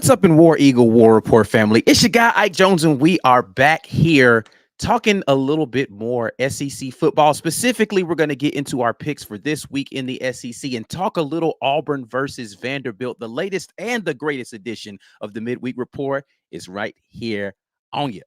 What's up in War Eagle War Report family? It's your guy Ike Jones, and we are back here talking a little bit more SEC football. Specifically, we're going to get into our picks for this week in the SEC and talk a little Auburn versus Vanderbilt. The latest and the greatest edition of the Midweek Report is right here on you.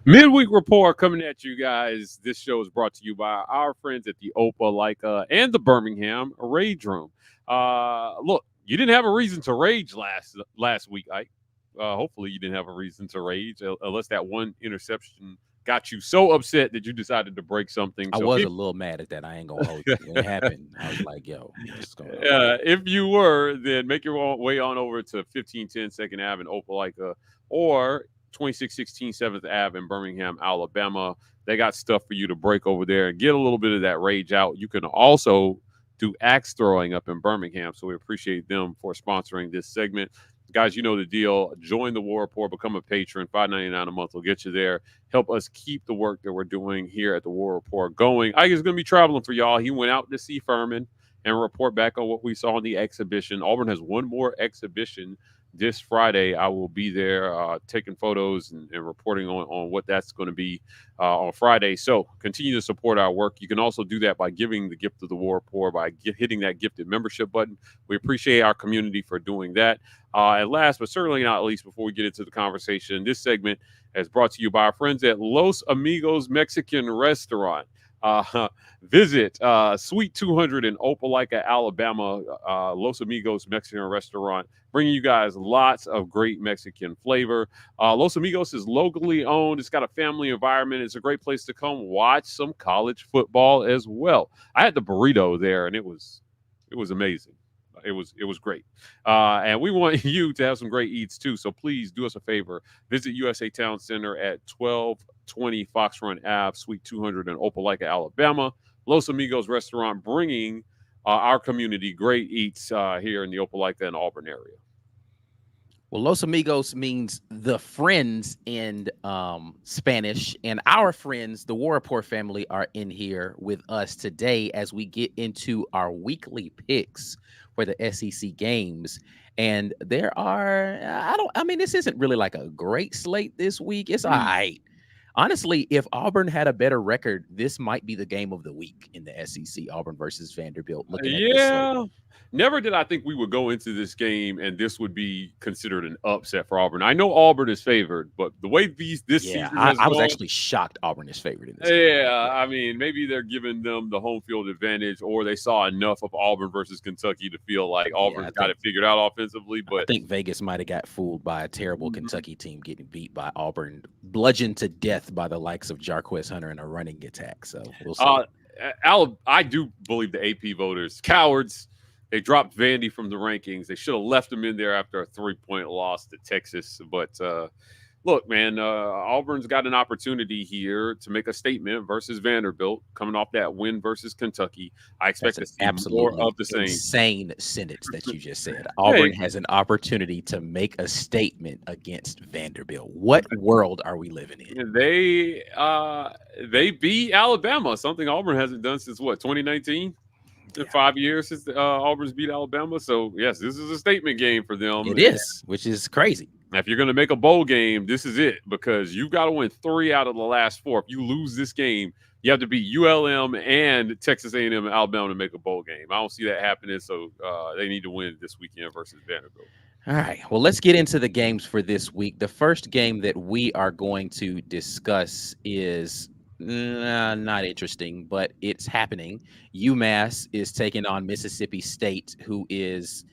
Midweek Report coming at you guys. This show is brought to you by our friends at the Opelika and the Birmingham Rage Room. Look, you didn't have a reason to rage last week, Ike. Hopefully you didn't have a reason to rage, unless that one interception got you so upset that you decided to break something. I was a little mad at that. I ain't gonna hold you. When it happened, I was like, yo, what's going on? If you were, then make your way on over to 1510 2nd Ave in Opelika or 2616 7th Ave in Birmingham, Alabama. They got stuff for you to break over there and get a little bit of that rage out. You can also do axe throwing up in Birmingham, so we appreciate them for sponsoring this segment. Guys, you know the deal. Join the War Report, become a patron. $5.99 a month will get you there. Help us keep the work that we're doing here at the War Report going. Ike is going to be traveling for y'all. He went out to see Furman and report back on what we saw in the exhibition. Auburn has one more exhibition this Friday. I will be there taking photos and reporting on what that's going to be on Friday. So continue to support our work. You can also do that by giving the gift of the War Report, by hitting that gifted membership button. We appreciate our community for doing that. And last, but certainly not least, before we get into the conversation, this segment is brought to you by our friends at Los Amigos Mexican Restaurant. Visit Suite 200 in Opelika, Alabama, Los Amigos Mexican Restaurant, bringing you guys lots of great Mexican flavor. Los Amigos is locally owned. It's got a family environment. It's a great place to come watch some college football as well. I had the burrito there, and it was amazing. It was great. And we want you to have some great eats too. So please do us a favor. Visit USA Town Center at 1220 Fox Run Ave, Suite 200 in Opelika, Alabama. Los Amigos Restaurant, bringing our community great eats here in the Opelika and Auburn area. Well, Los Amigos means the friends in Spanish, and our friends, the War Report family, are in here with us today as we get into our weekly picks for the SEC games. And there are, this isn't really like a great slate this week. It's all right. Honestly, if Auburn had a better record, this might be the game of the week in the SEC, Auburn versus Vanderbilt. Never did I think we would go into this game and this would be considered an upset for Auburn. I know Auburn is favored, but the way this season I was actually shocked Auburn is favored in this game. Yeah, I mean, maybe they're giving them the home field advantage, or they saw enough of Auburn versus Kentucky to feel like Auburn's got it figured out offensively. But I think Vegas might have got fooled by a terrible Kentucky team getting beat by Auburn, bludgeoned to death by the likes of Jarquez Hunter in a running attack. So we'll see. I do believe the AP voters, cowards. They dropped Vandy from the rankings. They should have left him in there after a 3-point loss to Texas. But look, man, Auburn's got an opportunity here to make a statement versus Vanderbilt, coming off that win versus Kentucky. I expect to see more of the same. Insane sentence that you just said. Auburn has an opportunity to make a statement against Vanderbilt. What world are we living in? They beat Alabama, something Auburn hasn't done since 2019. 5 years since Auburn's beat Alabama. So, yes, this is a statement game for them. It is, which is crazy. Now, if you're going to make a bowl game, this is it, because you've got to win 3 out of the last 4. If you lose this game, you have to beat ULM and Texas A&M and Alabama to make a bowl game. I don't see that happening, so they need to win this weekend versus Vanderbilt. All right, well, let's get into the games for this week. The first game that we are going to discuss is not interesting, but it's happening. UMass is taking on Mississippi State, who is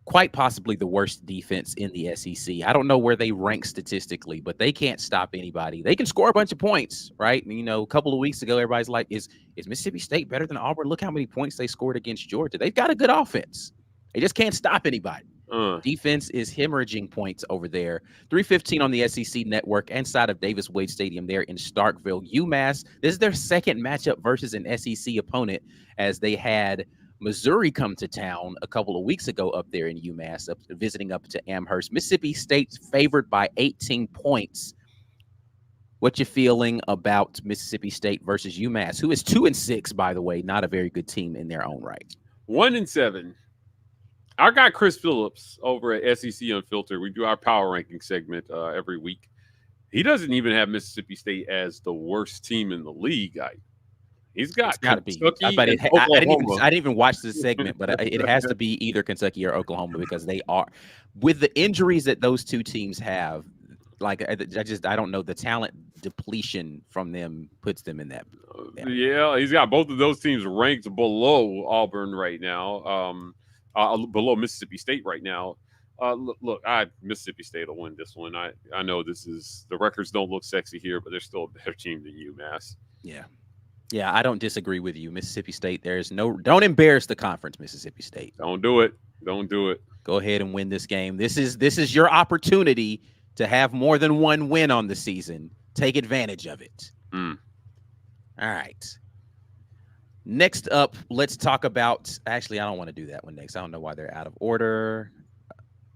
quite possibly the worst defense in the SEC. I don't know where they rank statistically, but they can't stop anybody. They can score a bunch of points, right? And, a couple of weeks ago, everybody's like, is Mississippi State better than Auburn? Look how many points they scored against Georgia. They've got a good offense. They just can't stop anybody. Defense is hemorrhaging points over there. 3:15 on the SEC network inside of Davis Wade Stadium there in Starkville. UMass, this is their second matchup versus an SEC opponent, as they had Missouri come to town a couple of weeks ago up there in UMass, visiting up to Amherst. Mississippi State's favored by 18 points. What you feeling about Mississippi State versus UMass, who is 2-6, by the way, not a very good team in their own right. 1-7. Our guy Chris Phillips over at SEC Unfiltered, we do our power ranking segment every week. He doesn't even have Mississippi State as the worst team in the league. He's got Kentucky and Oklahoma. I didn't even watch this segment, but it has to be either Kentucky or Oklahoma, because they are, with the injuries that those two teams have. Like, I don't know, the talent depletion from them puts them in that. Yeah, he's got both of those teams ranked below Auburn right now, below Mississippi State right now. Look, Mississippi State will win this one. I know the records don't look sexy here, but they're still a better team than UMass. Yeah, I don't disagree with you. Mississippi State, don't embarrass the conference, Mississippi State. Don't do it. Don't do it. Go ahead and win this game. This is your opportunity to have more than one win on the season. Take advantage of it. All right. Next up, let's talk about, actually, I don't want to do that one next. I don't know why they're out of order.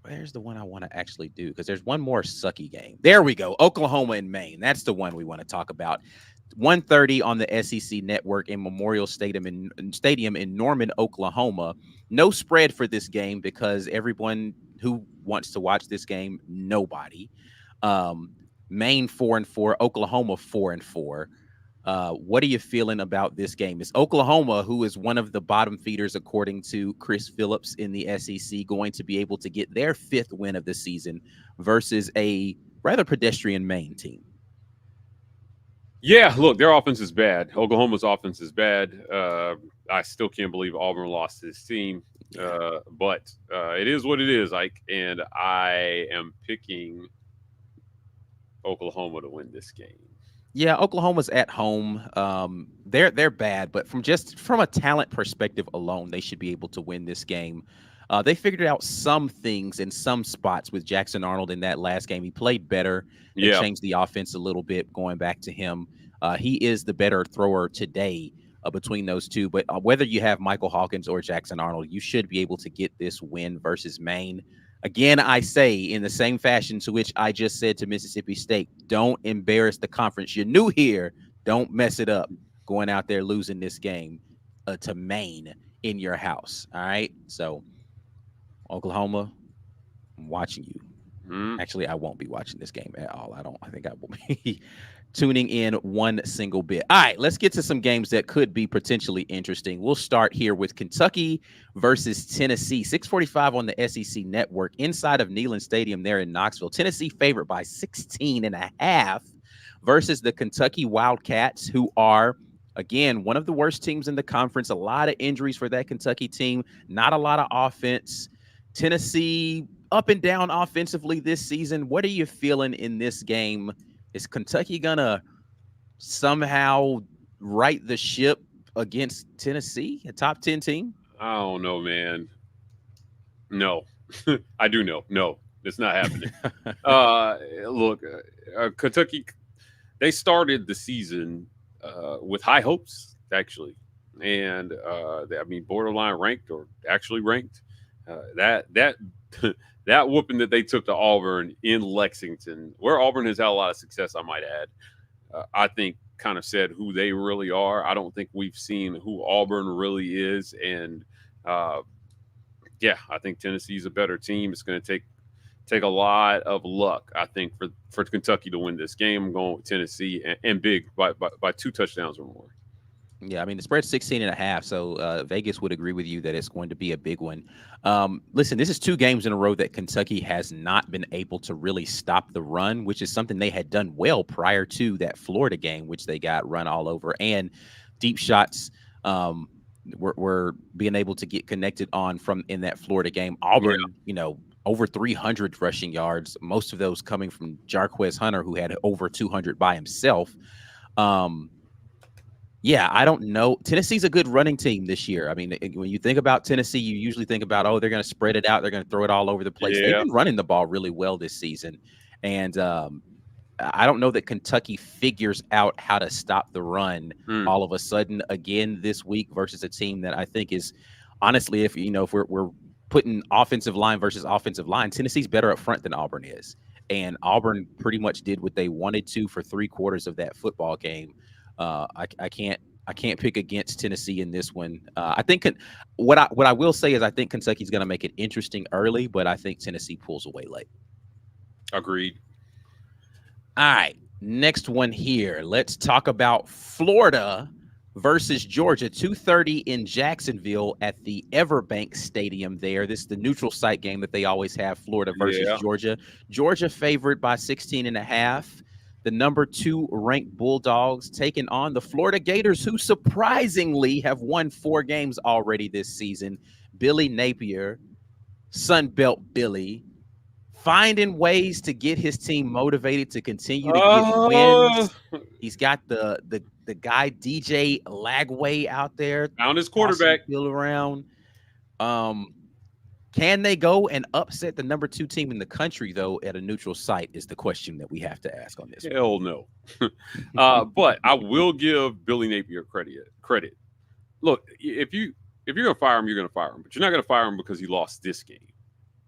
Where's the one I want to actually do? Because there's one more sucky game. There we go. Oklahoma and Maine. That's the one we want to talk about. 1:30 on the SEC network in Memorial Stadium in Norman, Oklahoma. No spread for this game because everyone who wants to watch this game, nobody. Maine 4-4, Oklahoma 4-4. What are you feeling about this game? Is Oklahoma, who is one of the bottom feeders according to Chris Phillips in the SEC, going to be able to get their 5th win of the season versus a rather pedestrian Maine team? Yeah, look, their offense is bad. Oklahoma's offense is bad. I still can't believe Auburn lost his team. But it is what it is, Ike. And I am picking Oklahoma to win this game. Yeah, Oklahoma's at home. They're bad, but from a talent perspective alone, they should be able to win this game. They figured out some things in some spots with Jackson Arnold in that last game. He played better. They changed the offense a little bit going back to him. He is the better thrower today between those two. But whether you have Michael Hawkins or Jackson Arnold, you should be able to get this win versus Maine. Again, I say, in the same fashion to which I just said to Mississippi State, don't embarrass the conference. You're new here. Don't mess it up going out there losing this game to Maine in your house. All right? So, Oklahoma, I'm watching you. Actually, I won't be watching this game at all. I think I will be tuning in one single bit. All right, let's get to some games that could be potentially interesting. We'll start here with Kentucky versus Tennessee. 6:45 on the SEC network inside of Neyland Stadium there in Knoxville. Tennessee favored by 16.5 versus the Kentucky Wildcats, who are, again, one of the worst teams in the conference. A lot of injuries for that Kentucky team. Not a lot of offense. Tennessee up and down offensively this season. What are you feeling in this game? Is Kentucky gonna somehow right the ship against Tennessee, a top 10 team? I don't know, man. No, I do know. No, it's not happening. Look, Kentucky, they started the season with high hopes, actually, and borderline ranked or actually ranked. That whooping that they took to Auburn in Lexington, where Auburn has had a lot of success, I might add, I think kind of said who they really are. I don't think we've seen who Auburn really is. And, I think Tennessee's a better team. It's going to take a lot of luck, I think, for Kentucky to win this game. I'm going with Tennessee and big by 2 touchdowns or more. Yeah, I mean, the spread's 16.5, so Vegas would agree with you that it's going to be a big one. Listen, this is 2 games in a row that Kentucky has not been able to really stop the run, which is something they had done well prior to that Florida game, which they got run all over, and deep shots we're being able to get connected on from in that Florida game. Yeah. Auburn, over 300 rushing yards, most of those coming from Jarquez Hunter, who had over 200 by himself. Um, yeah, I don't know. Tennessee's a good running team this year. I mean, when you think about Tennessee, you usually think about, oh, they're going to spread it out. They're going to throw it all over the place. They've Yeah. been running the ball really well this season. And I don't know that Kentucky figures out how to stop the run Mm. all of a sudden again this week versus a team that I think is honestly, if we're putting offensive line versus offensive line, Tennessee's better up front than Auburn is. And Auburn pretty much did what they wanted to for 3/4 of that football game. I can't pick against Tennessee in this one. I think what I will say is I think Kentucky's going to make it interesting early, but I think Tennessee pulls away late. Agreed. All right, next one here. Let's talk about Florida versus Georgia. 2:30 in Jacksonville at the Everbank Stadium there. This is the neutral site game that they always have, Florida versus Yeah. Georgia. Georgia favored by 16.5. The number 2 ranked Bulldogs taking on the Florida Gators, who surprisingly have won 4 games already this season. Billy Napier, Sunbelt Billy, finding ways to get his team motivated to continue to get Uh, wins. He's got the guy DJ Lagway out there Found his tossing the quarterback. field around. Can they go and upset the number 2 team in the country though at a neutral site is the question that we have to ask on this one. Hell no. But I will give Billy Napier credit. Look, if you're gonna fire him, you're gonna fire him, but you're not gonna fire him because he lost this game.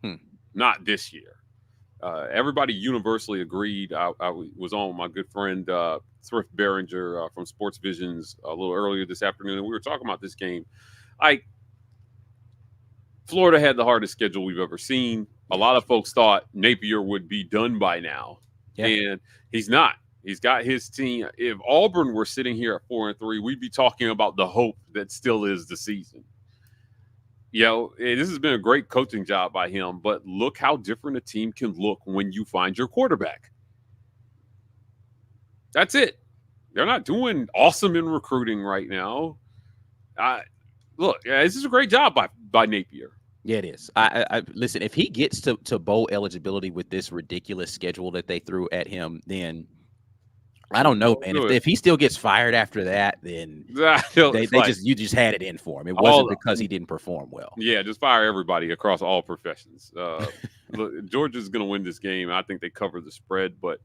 Hmm. Not this year. Everybody universally agreed. I was on with my good friend Thrift Behringer from Sports Visions a little earlier this afternoon, and we were talking about this game. Florida had the hardest schedule we've ever seen. A lot of folks thought Napier would be done by now, Yeah. and he's not. He's got his team. If Auburn were sitting here at 4-3, we'd be talking about the hope that still is the season. This has been a great coaching job by him, but look how different a team can look when you find your quarterback. That's it. They're not doing awesome in recruiting right now. This is a great job by Napier. Yeah, it is. I listen. If he gets to bowl eligibility with this ridiculous schedule that they threw at him, then I don't know, man. If he still gets fired after that, then you just had it in for him. It wasn't because he didn't perform well. Yeah, just fire everybody across all professions. Georgia's going to win this game. I think they cover the spread, but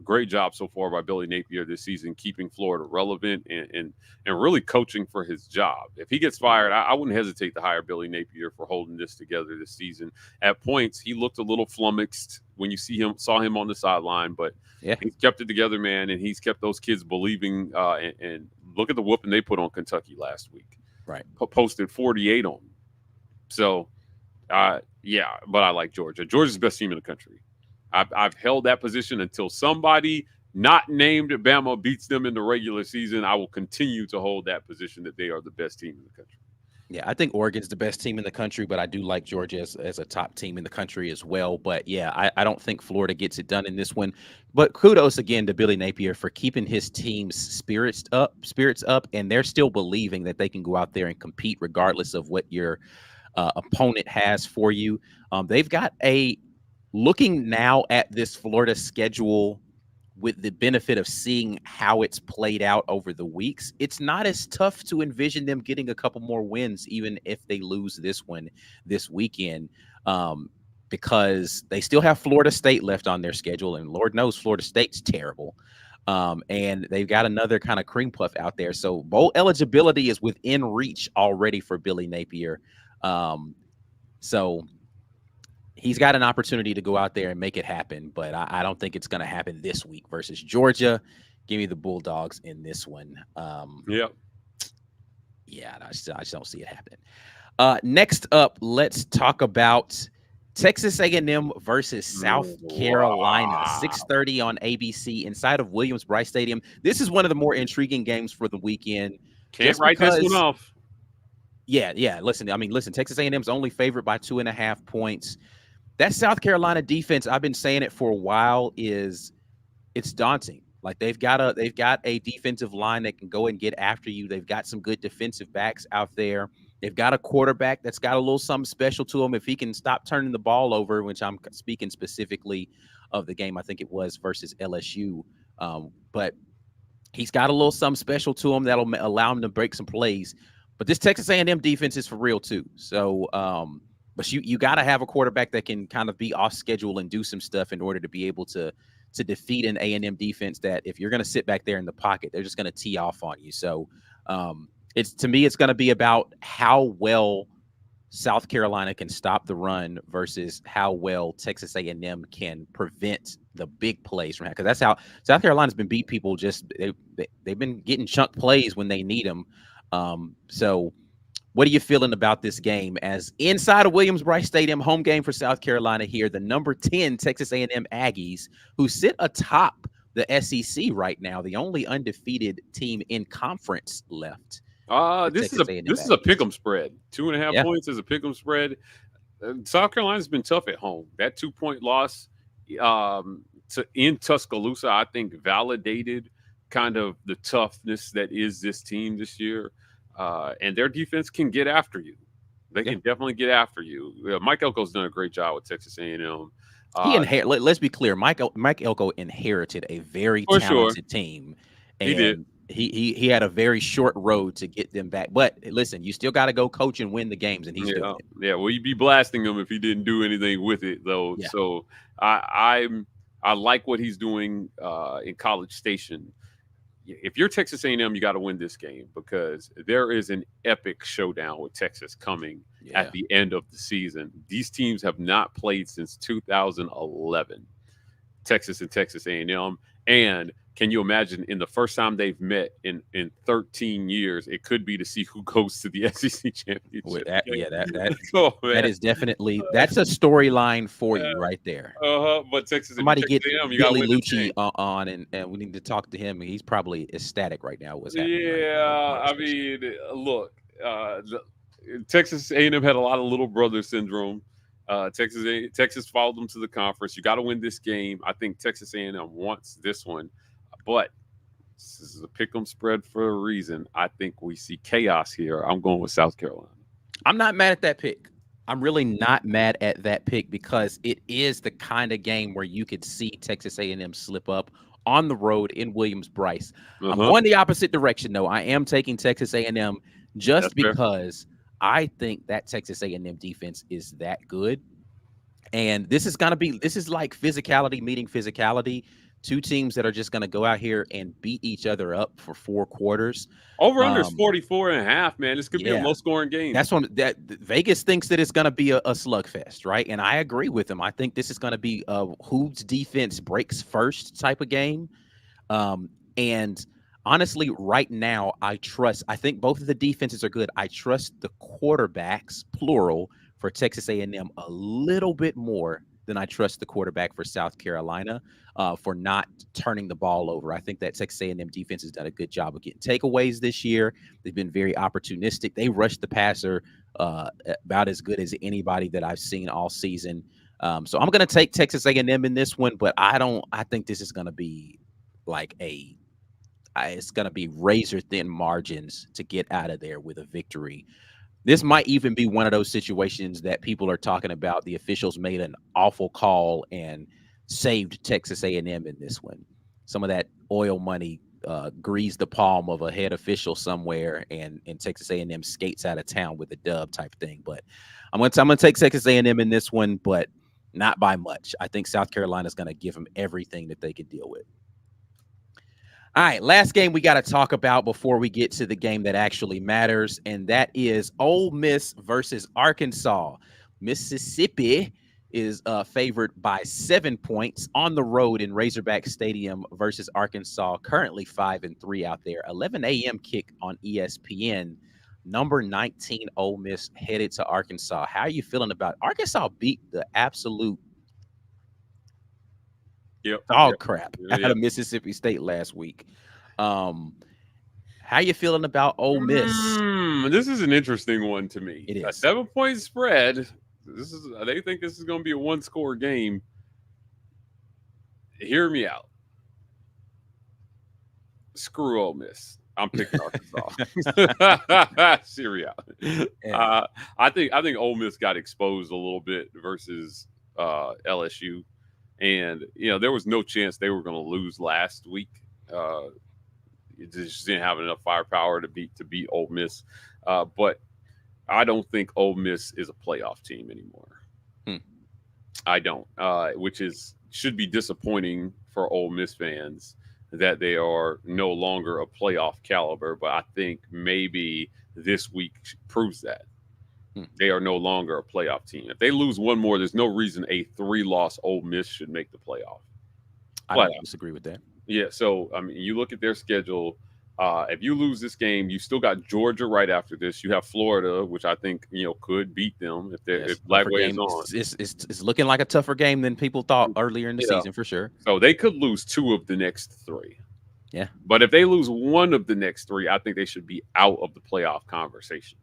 great job so far by Billy Napier this season, keeping Florida relevant and really coaching for his job. If he gets fired, I wouldn't hesitate to hire Billy Napier for holding this together this season. At points, he looked a little flummoxed when you saw him on the sideline, but yeah, he's kept it together, man, and he's kept those kids believing. And look at the whooping they put on Kentucky last week. Right, posted 48 on them. So, yeah, but I like Georgia. Georgia's the best team in the country. I've held that position until somebody not named Bama beats them in the regular season. I will continue to hold that position that they are the best team in the country. Yeah, I think Oregon's the best team in the country, but I do like Georgia as a top team in the country as well. But yeah, I don't think Florida gets it done in this one. But kudos again to Billy Napier for keeping his team's spirits up, and they're still believing that they can go out there and compete regardless of what your opponent has for you. They've got looking now at this Florida schedule with the benefit of seeing how it's played out over the weeks, it's not as tough to envision them getting a couple more wins, even if they lose this one this weekend, because they still have Florida State left on their schedule, and Lord knows Florida State's terrible. And they've got another kind of cream puff out there. So bowl eligibility is within reach already for Billy Napier. So he's got an opportunity to go out there and make it happen, but I don't think it's going to happen this week versus Georgia. Give me the Bulldogs in this one. Yeah, I just don't see it happening. Next up, let's talk about Texas A&M versus South Carolina. 6:30 on ABC inside of Williams-Brice Stadium. This is one of the more intriguing games for the weekend. Can't write this one off. Yeah. Listen, Texas A&M's only favored by 2.5 points. That South Carolina defense, I've been saying it for a while, it's daunting. Like they've got a defensive line that can go and get after you. They've got some good defensive backs out there. They've got a quarterback that's got a little something special to him. If he can stop turning the ball over, which I'm speaking specifically of the game, I think it was versus LSU. But he's got a little something special to him that'll allow him to break some plays. But this Texas A&M defense is for real too. So, but you got to have a quarterback that can kind of be off schedule and do some stuff in order to be able to defeat an A&M defense that if you're going to sit back there in the pocket, they're just going to tee off on you. So, it's to me, it's going to be about how well South Carolina can stop the run versus how well Texas A&M can prevent the big plays from because that's how South Carolina's been beat people. Just they've been getting chunk plays when they need them. So what are you feeling about this game as inside of Williams-Brice Stadium, home game for South Carolina here, the number 10 Texas A&M Aggies who sit atop the SEC right now, the only undefeated team in conference left. This is a pick'em spread. 2.5 points is a pick'em spread. South Carolina's been tough at home. That 2-point loss in Tuscaloosa, I think, validated kind of the toughness that is this team this year. And their defense can get after you. They can definitely get after you. Mike Elko's done a great job with Texas A&M. Let's be clear. Mike Elko inherited a very talented team. And he did. He had a very short road to get them back. But listen, you still got to go coach and win the games, and he's doing it. Yeah, well, you'd be blasting him if he didn't do anything with it, though. Yeah. So I like what he's doing in College Station. If you're Texas A&M, you got to win this game because there is an epic showdown with Texas coming at the end of the season. These teams have not played since 2011, Texas and Texas A&M. And can you imagine in the first time they've met in 13 years, it could be to see who goes to the SEC championship. That is definitely that's a storyline for you right there. But Texas, somebody get Billy Lucci on, and we need to talk to him. He's probably ecstatic right now. What's happening? I mean, look, Texas A&M had a lot of little brother syndrome. Texas followed them to the conference. You got to win this game. I think Texas A&M wants this one. But this is a pick'em spread for a reason. I think we see chaos here. I'm going with South Carolina. I'm not mad at that pick. I'm really not mad at that pick because it is the kind of game where you could see Texas A&M slip up on the road in Williams-Brice. I'm going the opposite direction, though. I am taking Texas A&M just because I think that Texas A&M defense is that good. And this is like physicality meeting physicality. Two teams that are just going to go out here and beat each other up for 4 quarters. Over under is 44.5, man. This could be a low scoring game. That's one that Vegas thinks that it's going to be a slugfest, right? And I agree with them. I think this is going to be a whose defense breaks first type of game. And honestly, right now, I think both of the defenses are good. I trust the quarterbacks, plural, for Texas A&M a little bit more than I trust the quarterback for South Carolina for not turning the ball over. I think that Texas A&M defense has done a good job of getting takeaways this year. They've been very opportunistic. They rushed the passer about as good as anybody that I've seen all season. So I'm going to take Texas A&M in this one, but I think this is going to be like it's going to be razor thin margins to get out of there with a victory. This might even be one of those situations that people are talking about. The officials made an awful call and saved Texas A&M in this one. Some of that oil money greased the palm of a head official somewhere, and Texas A&M skates out of town with a dub type thing. But I'm gonna take Texas A&M in this one, but not by much. I think South Carolina's going to give them everything that they can deal with. All right, last game we got to talk about before we get to the game that actually matters, and that is Ole Miss versus Arkansas. Mississippi is favored by 7 points on the road in Razorback Stadium versus Arkansas, currently 5-3 out there. 11 a.m. kick on ESPN. Number 19 Ole Miss headed to Arkansas. How are you feeling about it? Arkansas beat the absolute crap out of Mississippi State last week. How you feeling about Ole Miss? This is an interesting one to me. It is. A 7-point spread. They think this is going to be a 1-score game. Hear me out. Screw Ole Miss. I'm picking Arkansas. Syria. Yeah. I think Ole Miss got exposed a little bit versus LSU, and there was no chance they were going to lose last week. Uh, it just didn't have enough firepower to beat Ole Miss. But I don't think Ole Miss is a playoff team anymore. Hmm. I don't, which should be disappointing for Ole Miss fans that they are no longer a playoff caliber. But I think maybe this week proves that Hmm. they are no longer a playoff team. If they lose one more, there's no reason a 3-loss Ole Miss should make the playoff. I Flat don't out. disagree with that. Yeah. So I mean, you look at their schedule. If you lose this game, you still got Georgia right after this. You have Florida, which I think could beat them if Yes, tougher Lagway is game. on. It's looking like a tougher game than people thought earlier in the Yeah. season for sure. So they could lose 2 of the next 3. Yeah. But if they lose 1 of the next 3, I think they should be out of the playoff conversation,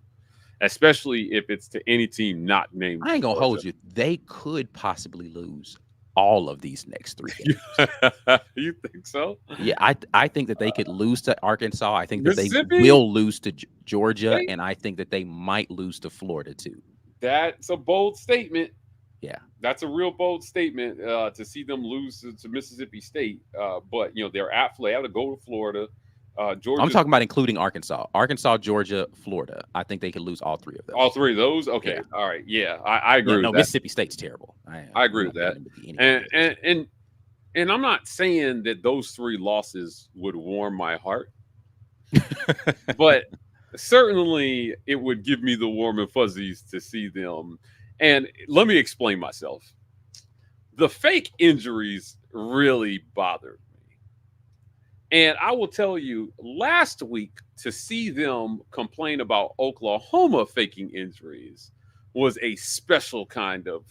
especially if it's to any team not named I ain't gonna Georgia. hold you. They could possibly lose all of these next 3 games. You think so? Yeah, I think that they could lose to Arkansas. I think that they Mississippi? will lose to Georgia, They- and I think that they might lose to Florida too. That's a bold statement. Yeah. That's a real bold statement to see them lose to Mississippi State. But they're they have to go to Florida. Georgia. I'm talking about including Arkansas, Georgia, Florida. I think they could lose all 3 of those. all 3 of those. Okay, Yeah. all right, yeah, I agree with No, that. Mississippi State's terrible. I agree with that. And I'm not saying that those 3 losses would warm my heart, but certainly it would give me the warm and fuzzies to see them. And let me explain myself. The fake injuries really bothered me. And I will tell you, last week, to see them complain about Oklahoma faking injuries was a special kind of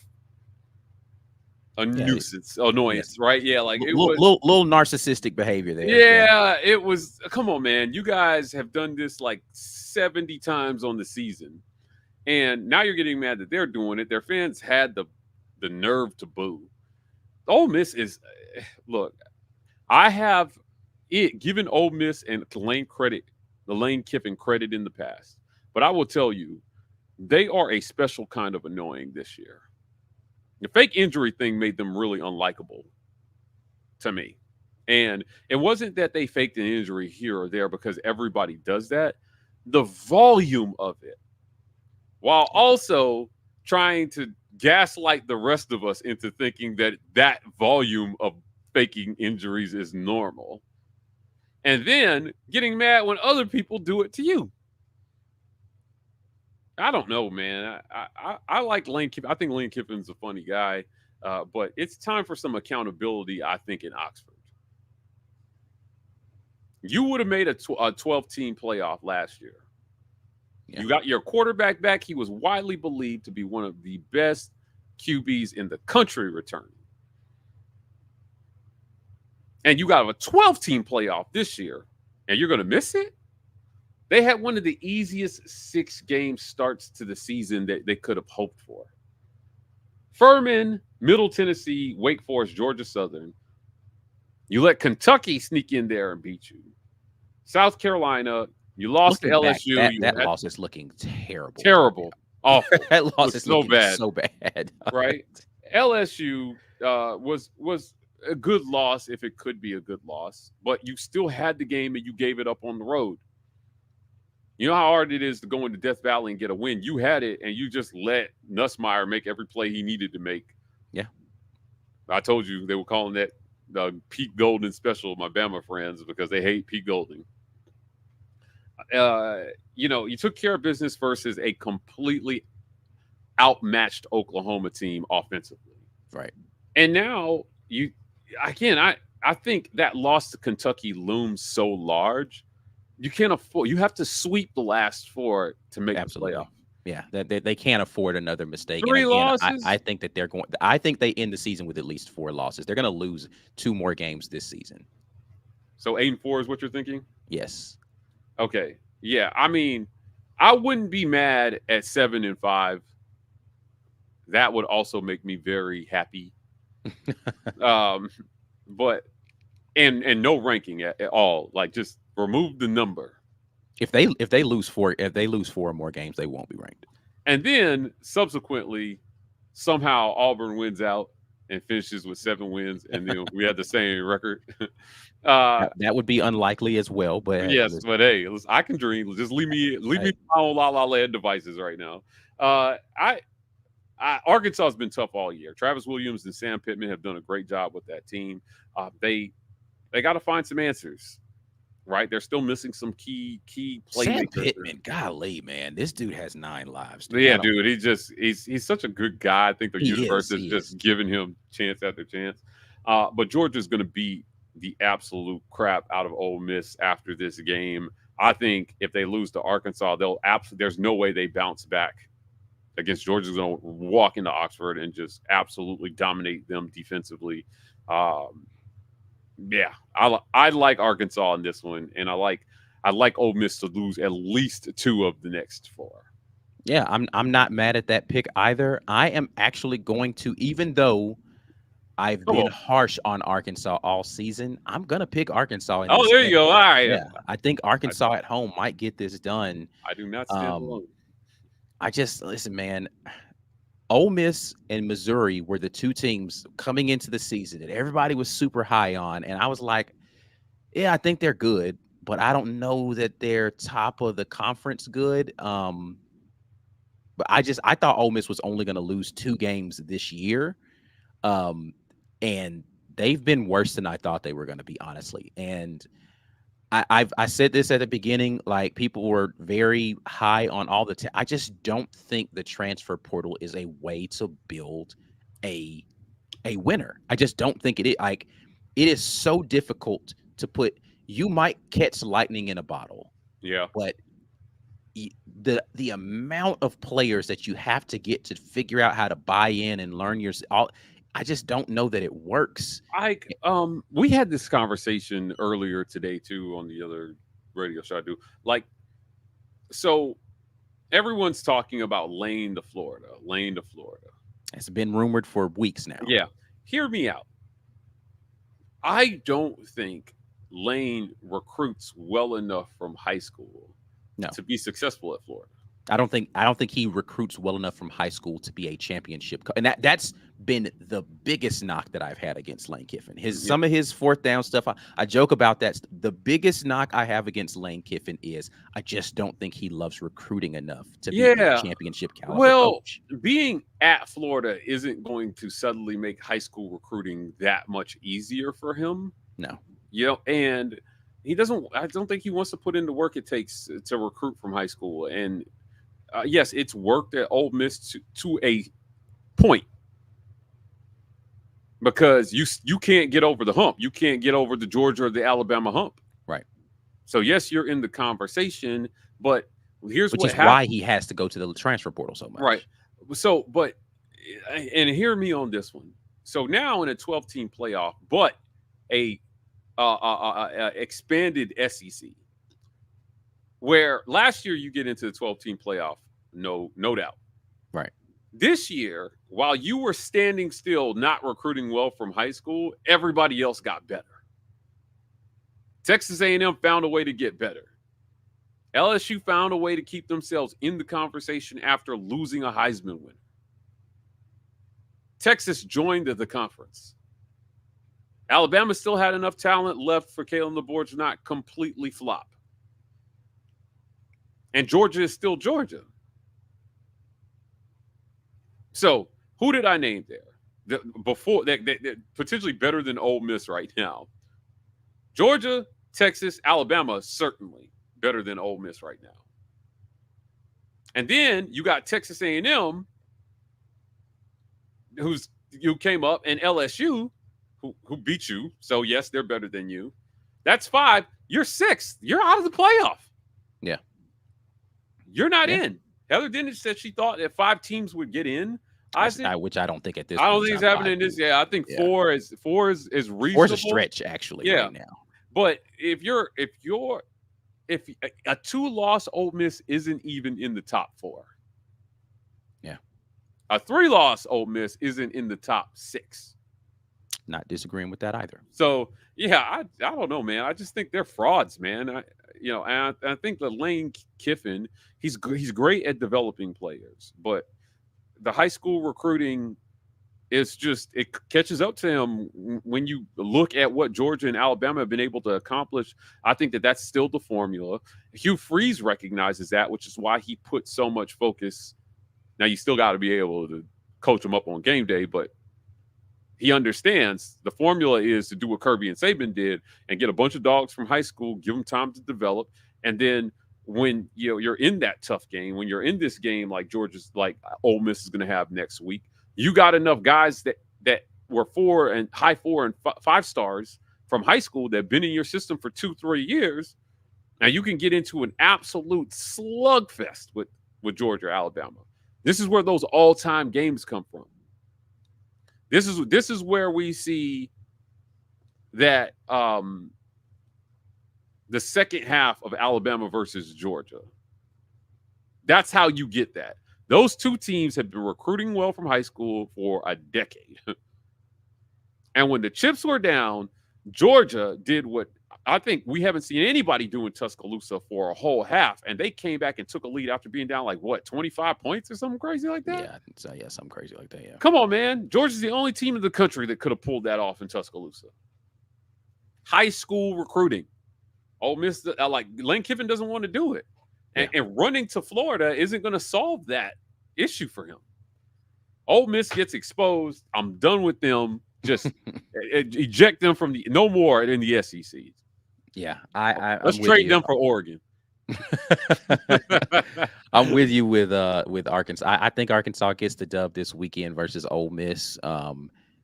nuisance, annoyance, right? Yeah, like it was little narcissistic behavior there. Yeah, it was. Come on, man. You guys have done this like 70 times on the season. And now you're getting mad that they're doing it. Their fans had the nerve to boo. Ole Miss is look, I have given Ole Miss and Lane Kiffin credit in the past. But I will tell you, they are a special kind of annoying this year. The fake injury thing made them really unlikable to me. And it wasn't that they faked an injury here or there because everybody does that. The volume of it, while also trying to gaslight the rest of us into thinking that volume of faking injuries is normal. And then getting mad when other people do it to you. I don't know, man. I like Lane Kiffin. I think Lane Kiffin's a funny guy, but it's time for some accountability, I think, in Oxford. You would have made a 12-team playoff last year. Yeah. You got your quarterback back. He was widely believed to be one of the best QBs in the country returning. And you got a 12-team playoff this year, and you're going to miss it? They had one of the easiest 6-game starts to the season that they could have hoped for. Furman, Middle Tennessee, Wake Forest, Georgia Southern. You let Kentucky sneak in there and beat you. South Carolina, you lost to LSU. That loss is looking terrible. Terrible. Awful. That loss is so bad. So bad. Right? LSU was a good loss if it could be a good loss, but you still had the game and you gave it up on the road. You know how hard it is to go into Death Valley and get a win. You had it, and you just let Nussmeier make every play he needed to make. Yeah. I told you they were calling that the Pete Golding special, my Bama friends, because they hate Pete Golding. You took care of business versus a completely outmatched Oklahoma team offensively. Right. And now I think that loss to Kentucky looms so large. You can't afford. You have to sweep the last 4 to make the playoff. Yeah, they can't afford another mistake. 3 and again, losses. I think that they're going. I think they end the season with at least 4 losses. They're going to lose 2 more games this season. So 8-4 is what you're thinking? Yes. Okay. Yeah. I mean, I wouldn't be mad at 7-5. That would also make me very happy. But and no ranking at all. Like just remove the number. If they lose four or more games, they won't be ranked. And then subsequently, somehow Auburn wins out and finishes with 7 wins, and then we had the same record. That would be unlikely as well, but hey, Yes, listen, but hey, listen, I can dream. Just leave me hey, my own La La Land devices right now. Uh, I, Arkansas has been tough all year. Travis Williams and Sam Pittman have done a great job with that team. They got to find some answers, right? They're still missing some key Sam playmakers. Pittman, golly, man, this dude has 9 lives, But dude. yeah, dude, he's such a good guy. I think the He universe is, is he is. just giving him chance after chance. But Georgia's going to beat the absolute crap out of Ole Miss after this game. I think if they lose to Arkansas, there's no way they bounce back against Georgia's going to walk into Oxford and just absolutely dominate them defensively. Um, yeah, I like Arkansas in this one, and I like Ole Miss to lose at least 2 of the next 4. Yeah, I'm not mad at that pick either. I am actually going to, even though I've Come been on. harsh on Arkansas all season, I'm gonna pick Arkansas in Oh, this there you game. go. All right. Yeah, I think I, Arkansas at home might get this done. I do not stand Um, alone. I just listen, man. Ole Miss and Missouri were the two teams coming into the season that everybody was super high on, and I was like, yeah, I think they're good, but I don't know that they're top of the conference good. But I thought Ole Miss was only going to lose 2 games this year, um, and they've been worse than I thought they were going to be, honestly. And I said this at the beginning, like people were very high on all the. I just don't think the transfer portal is a way to build a winner. I just don't think it is. Like it is so difficult to put. You might catch lightning in a bottle, Yeah. but the amount of players that you have to get to figure out how to buy in and learn your all. I just don't know that it works. We had this conversation earlier today too on the other radio show I do. Like, so everyone's talking about Lane to Florida, Lane to Florida. It's been rumored for weeks now. Yeah. Hear me out. I don't think Lane recruits well enough from high school No. to be successful at Florida. I don't think he recruits well enough from high school to be a championship. And that's been the biggest knock that I've had against Lane Kiffin. Some of his fourth down stuff. I joke about that. The biggest knock I have against Lane Kiffin is I just don't think he loves recruiting enough to be a championship caliber coach. Being at Florida isn't going to suddenly make high school recruiting that much easier for him. No. And he doesn't. I don't think he wants to put in the work it takes to recruit from high school. And yes, it's worked at Ole Miss to a point because you can't get over the hump. You can't get over the Georgia or the Alabama hump. Right. So yes, you're in the conversation, but here's which what is happens. why he has to go to the transfer portal so much. Right. So, and hear me on this one. So now in a 12-team playoff, but a expanded SEC. Where last year you get into the 12-team playoff, no doubt. Right. This year, while you were standing still, not recruiting well from high school, everybody else got better. Texas A&M found a way to get better. LSU found a way to keep themselves in the conversation after losing a Heisman winner. Texas joined the conference. Alabama still had enough talent left for Kalen DeBoer to not completely flop. And Georgia is still Georgia. So who did I name there? Before that potentially better than Ole Miss right now. Georgia, Texas, Alabama, certainly better than Ole Miss right now. And then you got Texas A&M, who came up, and LSU, who beat you. So yes, they're better than you. That's 5. You're 6th. You're out of the playoff. Yeah. You're not in. Heather Dinich said she thought that 5 teams would get in. Which I don't think at this. I don't think it's happening in this. Yeah, I think 4 is reasonable. 4's a stretch actually right now. But if a 2-loss Ole Miss isn't even in the top 4. Yeah. A 3-loss Ole Miss isn't in the top 6. Not disagreeing with that either. So yeah, I don't know, man. I just think they're frauds, man. I think that Lane Kiffin, he's great at developing players, but the high school recruiting it's just it catches up to him when you look at what Georgia and Alabama have been able to accomplish. I think that that's still the formula. Hugh Freeze recognizes that, which is why he put so much focus. Now you still got to be able to coach them up on game day, but he understands the formula is to do what Kirby and Saban did and get a bunch of dogs from high school, give them time to develop, and then when you're in that tough game, when you're in this game like Georgia's like Ole Miss is going to have next week, you got enough guys that were 4 and 5 stars from high school that have been in your system for 2-3 years. Now you can get into an absolute slugfest with Georgia, Alabama. This is where those all-time games come from. This is where we see that the second half of Alabama versus Georgia. That's how you get that. Those two teams have been recruiting well from high school for a decade. And when the chips were down, Georgia did what I think we haven't seen anybody do in Tuscaloosa for a whole half. And they came back and took a lead after being down like, 25 points or something crazy like that? Yeah, I think so. Yeah, something crazy like that, yeah. Come on, man. Georgia's the only team in the country that could have pulled that off in Tuscaloosa. High school recruiting. Ole Miss, like Lane Kiffin doesn't want to do it. And running to Florida isn't going to solve that issue for him. Ole Miss gets exposed. I'm done with them. Just eject them from no more in the SEC. Yeah, let's trade them for Oregon. I'm with you with Arkansas. I think Arkansas gets the dub this weekend versus Ole Miss.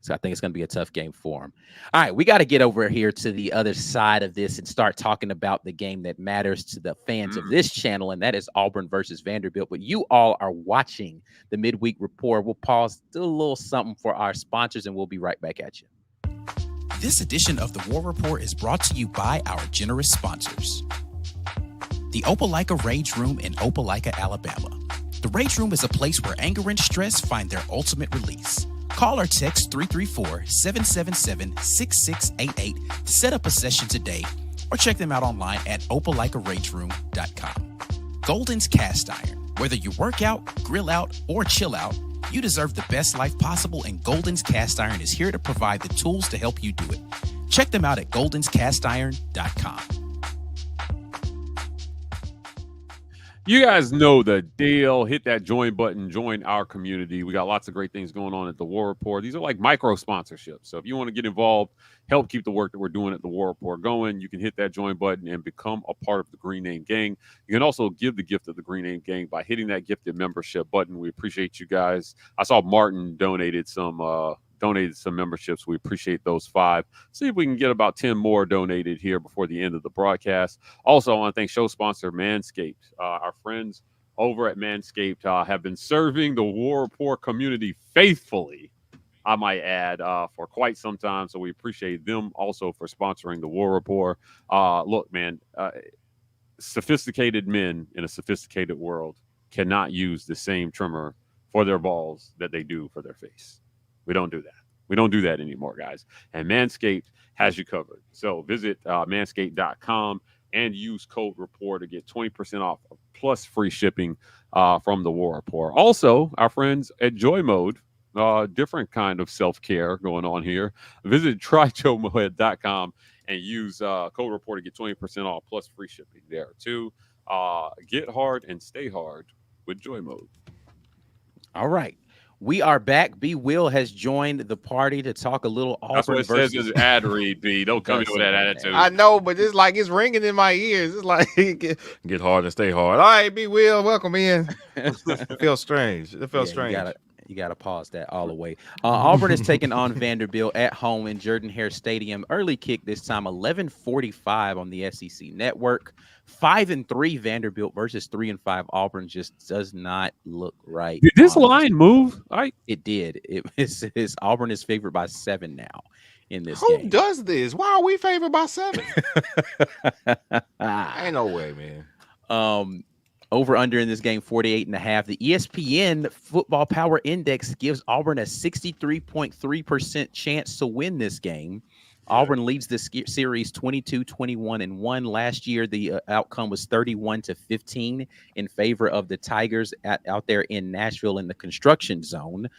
So I think it's going to be a tough game for them. All right, we got to get over here to the other side of this and start talking about the game that matters to the fans of this channel, and that is Auburn versus Vanderbilt. But you all are watching the Midweek Report. We'll pause, do a little something for our sponsors, and we'll be right back at you. This edition of the War Report is brought to you by our generous sponsors. The Opelika Rage Room in Opelika, Alabama. The Rage Room is a place where anger and stress find their ultimate release. Call or text 334-777-6688 to set up a session today, or check them out online at opelikaRageroom.com. Golden's Cast Iron. Whether you work out, grill out, or chill out, you deserve the best life possible, and Golden's Cast Iron is here to provide the tools to help you do it. Check them out at goldenscastiron.com. You guys know the deal. Hit that join button. Join our community. We got lots of great things going on at the War Report. These are like micro sponsorships. So if you want to get involved, help keep the work that we're doing at the War Report going, you can hit that join button and become a part of the Green Name Gang. You can also give the gift of the Green Name Gang by hitting that gifted membership button. We appreciate you guys. I saw Martin donated some memberships. We appreciate those 5. See if we can get about 10 more donated here before the end of the broadcast. Also, I want to thank show sponsor Manscaped. Our friends over at Manscaped have been serving the War Report community faithfully, I might add, for quite some time. So we appreciate them also for sponsoring the War Report. Look, man, sophisticated men in a sophisticated world cannot use the same trimmer for their balls that they do for their face. We don't do that. We don't do that anymore, guys. And Manscaped has you covered. So visit manscaped.com and use code REPORT to get 20% off plus free shipping from the War Report. Also, our friends at Joy Mode, different kind of self-care going on here. Visit tryjoymode.com and use code REPORT to get 20% off plus free shipping there too. Get hard and stay hard with Joy Mode. All right. We are back. B. Will has joined the party to talk a little Auburn. That's what it says in the ad read, B. Don't come in with that attitude. I know, but it's like it's ringing in my ears. It's like get hard and stay hard. All right, B. Will, welcome in. It feels strange. It feels strange. You gotta pause that all the way. Auburn is taking on Vanderbilt at home in Jordan-Hare Stadium. Early kick this time, 11:45 on the SEC Network. 5-3 Vanderbilt versus 3-5 Auburn just does not look right. Did this line move? It did. Auburn is favored by 7 now in this game. Who does this? Why are we favored by 7? Ain't no way, man. Over under in this game, 48.5. The ESPN Football Power Index gives Auburn a 63.3% chance to win this game. Auburn leads this series 22-21-1. Last year, the outcome was 31-15 in favor of the Tigers out there in Nashville in the construction zone.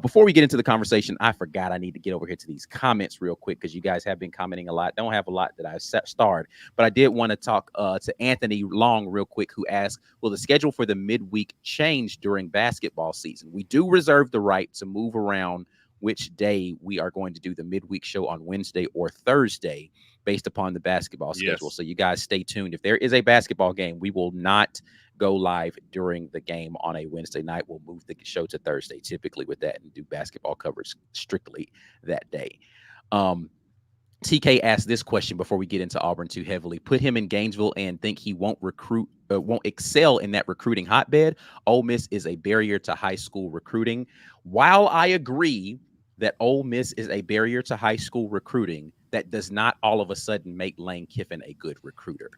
Before we get into the conversation, I forgot I need to get over here to these comments real quick because you guys have been commenting a lot. Don't have a lot that I've starred, but I did want to talk to Anthony Long real quick, who asked, will the schedule for the midweek change during basketball season? We do reserve the right to move around which day we are going to do the midweek show on Wednesday or Thursday based upon the basketball schedule. So you guys stay tuned. If there is a basketball game, we will not go live during the game on a Wednesday night. We'll move the show to Thursday typically with that and do basketball coverage strictly that day. TK asked this question before we get into Auburn too heavily. Put him in Gainesville and think he won't excel in that recruiting hotbed. Ole Miss is a barrier to high school recruiting. While I agree that Ole Miss is a barrier to high school recruiting, that does not all of a sudden make Lane Kiffin a good recruiter.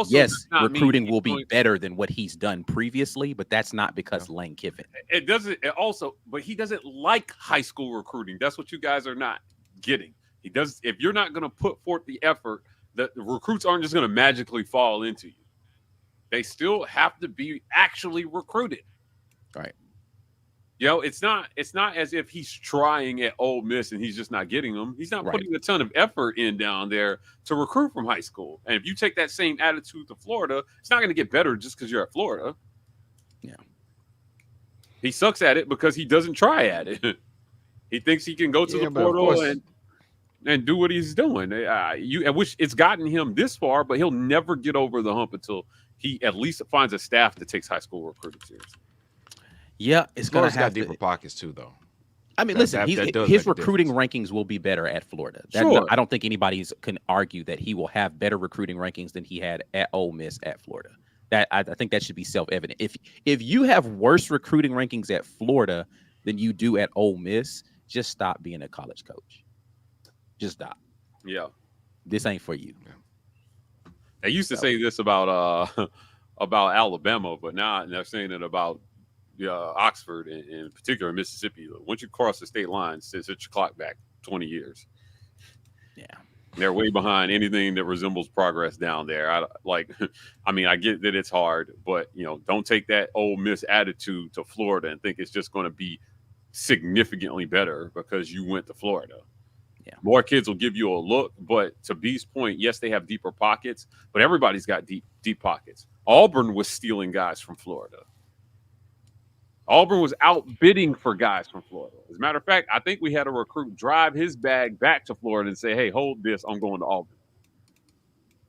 Yes, recruiting will be better than what he's done previously, but that's not because Lane Kiffin. But he doesn't like high school recruiting. That's what you guys are not getting. He does. If you're not going to put forth the effort, the recruits aren't just going to magically fall into you. They still have to be actually recruited. Right. It's not as if he's trying at Ole Miss and he's just not getting them. He's not putting a ton of effort in down there to recruit from high school. And if you take that same attitude to Florida, it's not going to get better just because you're at Florida. Yeah. He sucks at it because he doesn't try at it. He thinks he can go to the portal and do what he's doing. I wish it's gotten him this far, but he'll never get over the hump until he at least finds a staff that takes high school recruiting seriously. Yeah, it's going to have deeper pockets too, though. I mean, listen, his recruiting rankings will be better at Florida. I don't think anybody can argue that he will have better recruiting rankings than he had at Ole Miss at Florida. I think that should be self-evident. If you have worse recruiting rankings at Florida than you do at Ole Miss, just stop being a college coach. Just stop. Yeah, this ain't for you. Yeah. They used to say this about Alabama, but now they're saying it about Oxford and in particular Mississippi. Once you cross the state line, set your clock back 20 years. Yeah, they're way behind anything that resembles progress down there. I get that it's hard, but don't take that Ole Miss attitude to Florida and think it's just going to be significantly better because you went to Florida. Yeah. More kids will give you a look, but to B's point, yes, they have deeper pockets, but everybody's got deep pockets. Auburn was stealing guys from Florida. Auburn was outbidding for guys from Florida. As a matter of fact, I think we had a recruit drive his bag back to Florida and say, hey, hold this, I'm going to Auburn.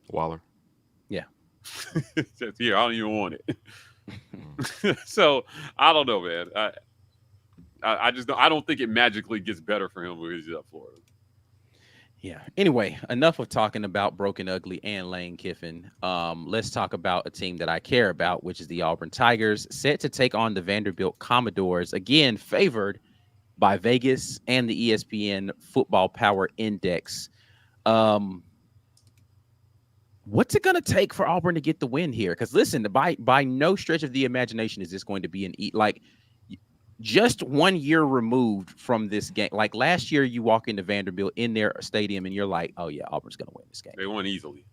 Waller. Yeah. Here, I don't even want it. So, I don't know, man. I don't think it magically gets better for him when he's at Florida. Yeah. Anyway, enough of talking about Broken Ugly and Lane Kiffin. Let's talk about a team that I care about, which is the Auburn Tigers, set to take on the Vanderbilt Commodores, again favored by Vegas and the ESPN Football Power Index. What's it going to take for Auburn to get the win here? Because listen, by no stretch of the imagination is this going to be just 1 year removed from this game. Like last year, you walk into Vanderbilt in their stadium and you're like, oh yeah, Auburn's going to win this game. They won easily.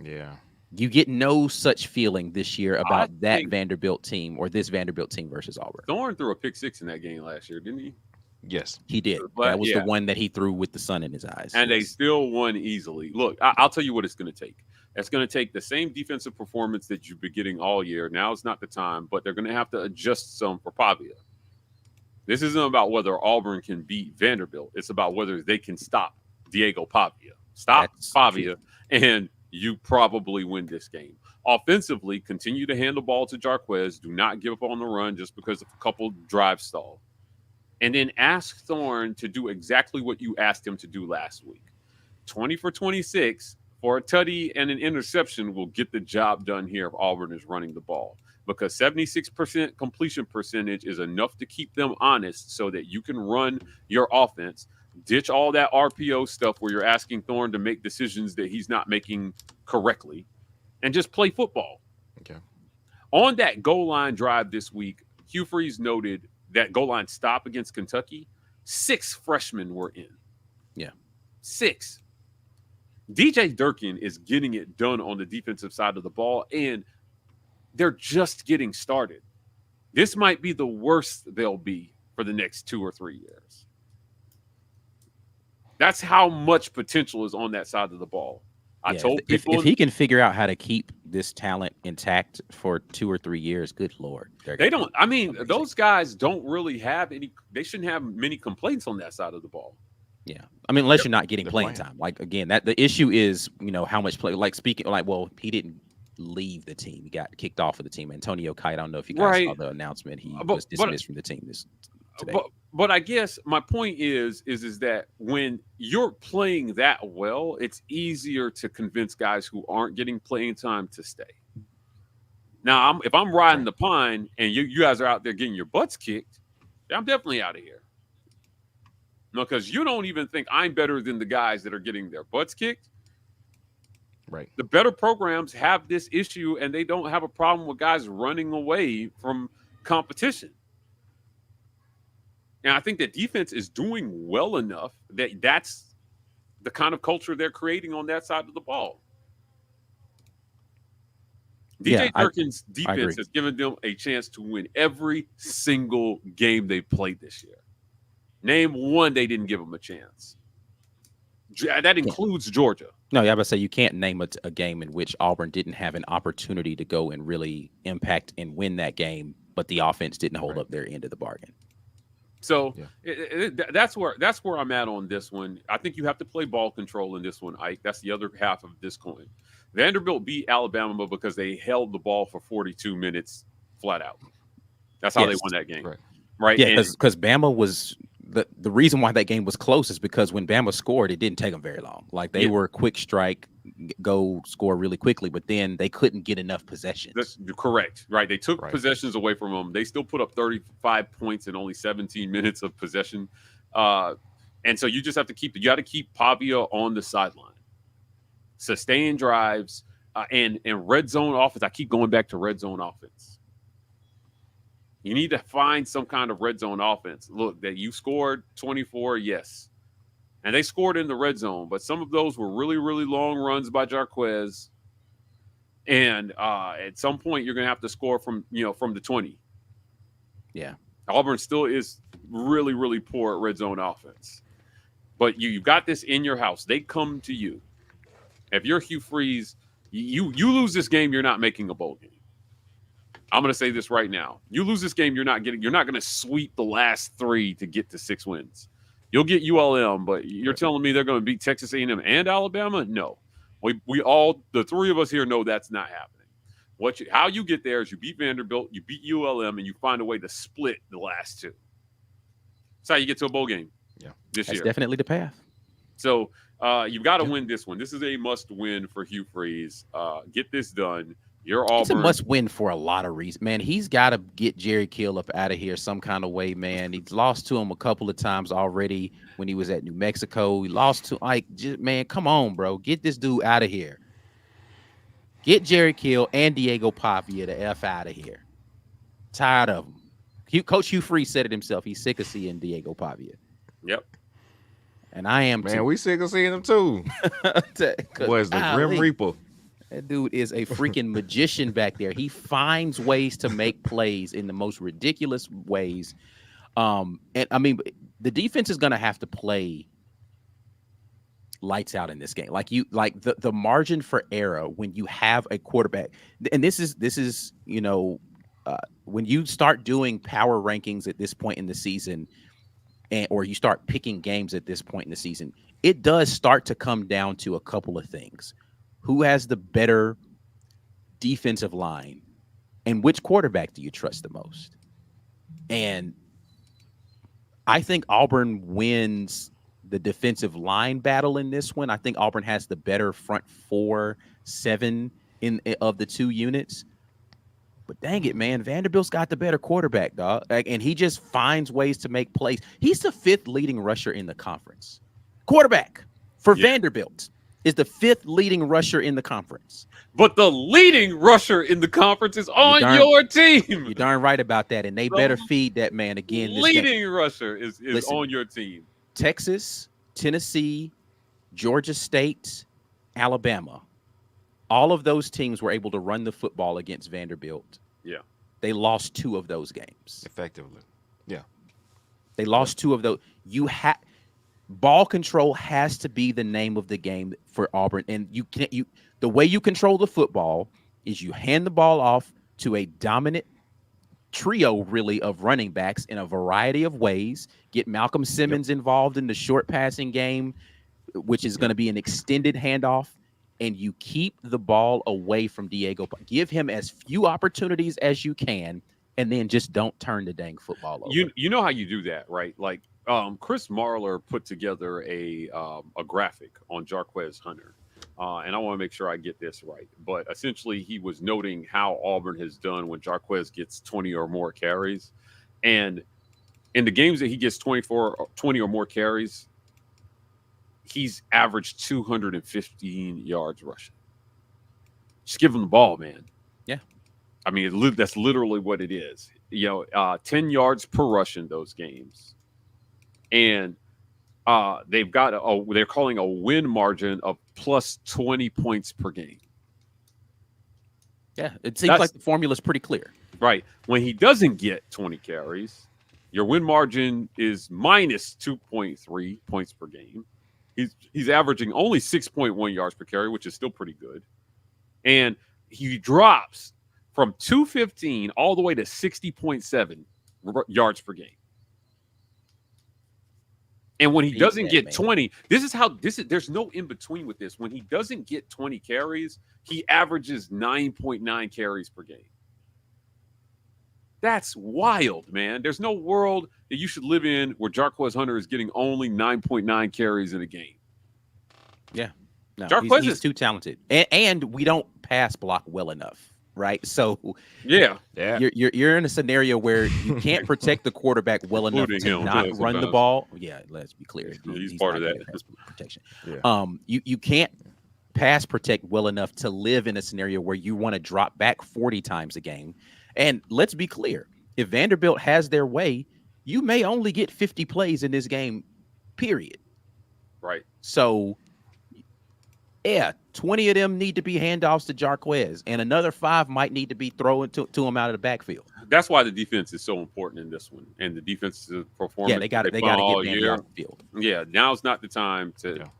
Yeah. You get no such feeling this year about that Vanderbilt team or this Vanderbilt team versus Auburn. Thorne threw a pick six in that game last year, didn't he? Yes. He did. That was the one that he threw with the sun in his eyes. And they still won easily. Look, I'll tell you what it's going to take. It's going to take the same defensive performance that you've been getting all year. Now is not the time, but they're going to have to adjust some for Pavia. This isn't about whether Auburn can beat Vanderbilt. It's about whether they can stop Diego Pavia. That's Pavia, and you probably win this game. Offensively, continue to hand the ball to Jarquez. Do not give up on the run just because of a couple drives stalled. And then ask Thorne to do exactly what you asked him to do last week. 20 for 26 for a tutty and an interception will get the job done here if Auburn is running the ball. Because 76% completion percentage is enough to keep them honest so that you can run your offense. Ditch all that RPO stuff where you're asking Thorne to make decisions that he's not making correctly. And just play football. Okay. On that goal line drive this week, Hugh Freeze noted that goal line stop against Kentucky, 6 freshmen were in. Yeah. 6. DJ Durkin is getting it done on the defensive side of the ball, and they're just getting started. This might be the worst they'll be for the next 2 or 3 years. That's how much potential is on that side of the ball. I told people if he can figure out how to keep this talent intact for 2 or 3 years, good Lord. They don't, I mean, those guys don't really have any, they shouldn't have many complaints on that side of the ball. Yeah. I mean, unless you're not getting playing time. Like, again, that the issue is, how much play, like speaking, like, well, he didn't leave the team. He got kicked off of the team. Antonio Kite, I don't know if you guys saw the announcement. He was dismissed from the team today. But I guess my point is that when you're playing that well, it's easier to convince guys who aren't getting playing time to stay. Now, if I'm riding the pine and you guys are out there getting your butts kicked, I'm definitely out of here. No, because you don't even think I'm better than the guys that are getting their butts kicked. Right. The better programs have this issue, and they don't have a problem with guys running away from competition. And I think that defense is doing well enough that that's the kind of culture they're creating on that side of the ball. DJ Durkin's defense has given them a chance to win every single game they played this year. Name one they didn't give them a chance. That includes Georgia. No, yeah, I was say you can't name a game in which Auburn didn't have an opportunity to go and really impact and win that game, but the offense didn't hold up their end of the bargain. So that's where I'm at on this one. I think you have to play ball control in this one, Ike. That's the other half of this coin. Vanderbilt beat Alabama because they held the ball for 42 minutes flat out. That's how they won that game. Right? Yeah, because Bama was the reason why that game was close is because when Bama scored, it didn't take them very long. Like they were a quick strike, go score really quickly, but then they couldn't get enough possessions. That's correct. Right. They took possessions away from them. They still put up 35 points in only 17 minutes of possession. And so you just have to got to keep Pavia on the sideline. Sustain drives and red zone offense. I keep going back to red zone offense. You need to find some kind of red zone offense. Look, that you scored 24, yes. And they scored in the red zone, but some of those were really, really long runs by Jarquez. And at some point, you're going to have to score from the 20. Yeah. Auburn still is really, really poor at red zone offense. But you got this in your house. They come to you. If you're Hugh Freeze, you lose this game, you're not making a bowl game. I'm going to say this right now. You lose this game, you're not going to sweep the last 3 to get to 6 wins. You'll get ULM, but you're telling me they're going to beat Texas A&M and Alabama? No. We all, the 3 of us here, know that's not happening. How you get there is you beat Vanderbilt, you beat ULM, and you find a way to split the last 2. That's how you get to a bowl game this year. That's definitely the path. So you've got to win this one. This is a must-win for Hugh Freeze. Get this done. You're Auburn. It's a must-win for a lot of reasons. Man, he's got to get Jerry Kill up out of here some kind of way, man. He's lost to him a couple of times already when he was at New Mexico. He lost to man, come on, bro. Get this dude out of here. Get Jerry Kill and Diego Pavia the F out of here. Tired of him. Coach Hugh Freeze said it himself. He's sick of seeing Diego Pavia. Yep. And I am too. We sick of seeing him too. What is the Grim Reaper? That dude is a freaking magician back there. He finds ways to make plays in the most ridiculous ways. And I mean, the defense is going to have to play lights out in this game. Like the margin for error when you have a quarterback. And this is when you start doing power rankings at this point in the season, or you start picking games at this point in the season, it does start to come down to a couple of things. Who has the better defensive line, and which quarterback do you trust the most? And I think Auburn wins the defensive line battle in this one. I think Auburn has the better front 4-7 of the 2 units. But dang it, man, Vanderbilt's got the better quarterback, dog. And he just finds ways to make plays. He's the 5th leading rusher in the conference. Quarterback for Vanderbilt. is the 5th leading rusher in the conference. But the leading rusher in the conference is on your team. You're darn right about that, and they better feed that man again this game. Leading rusher is Listen, on your team. Texas, Tennessee, Georgia State, Alabama. All of those teams were able to run the football against Vanderbilt. Yeah. They lost 2 of those games. Effectively. Yeah. They lost 2 of those. Ball control has to be the name of the game for Auburn. And the way you control the football is you hand the ball off to a dominant trio, really, of running backs in a variety of ways. Get Malcolm Simmons involved in the short passing game, which is going to be an extended handoff. And you keep the ball away from Diego. Give him as few opportunities as you can, and then just don't turn the dang football over. You know how you do that, right? Like Chris Marler put together a graphic on Jarquez Hunter, and I want to make sure I get this right. But essentially, he was noting how Auburn has done when Jarquez gets 20 or more carries, and in the games that he gets 20 or more carries, he's averaged 215 yards rushing. Just give him the ball, man. Yeah. I mean, that's literally what it is. 10 yards per rush in those games. And they've got they're calling a win margin of plus 20 points per game. Yeah, it seems like the formula is pretty clear. Right. When he doesn't get 20 carries, your win margin is minus 2.3 points per game. He's averaging only 6.1 yards per carry, which is still pretty good. And he drops from 215 all the way to 60.7 yards per game. And when he doesn't get 20, there's no in between with this. When he doesn't get 20 carries, he averages 9.9 carries per game. That's wild, man. There's no world that you should live in where Jarquez Hunter is getting only 9.9 carries in a game. Yeah. No, Jarquez he's too talented. And we don't pass block well enough, right? So yeah. You're in a scenario where you can't protect the quarterback well enough to not run the ball. Yeah, let's be clear. He's part of that protection. Yeah. You can't pass protect well enough to live in a scenario where you want to drop back 40 times a game. And let's be clear, if Vanderbilt has their way, you may only get 50 plays in this game, period. Right. So, yeah, 20 of them need to be handoffs to Jarquez, and another 5 might need to be thrown to him out of the backfield. That's why the defense is so important in this one, and the defensive performance. Yeah, they got to get Vandy off the field. Yeah, now's not the time to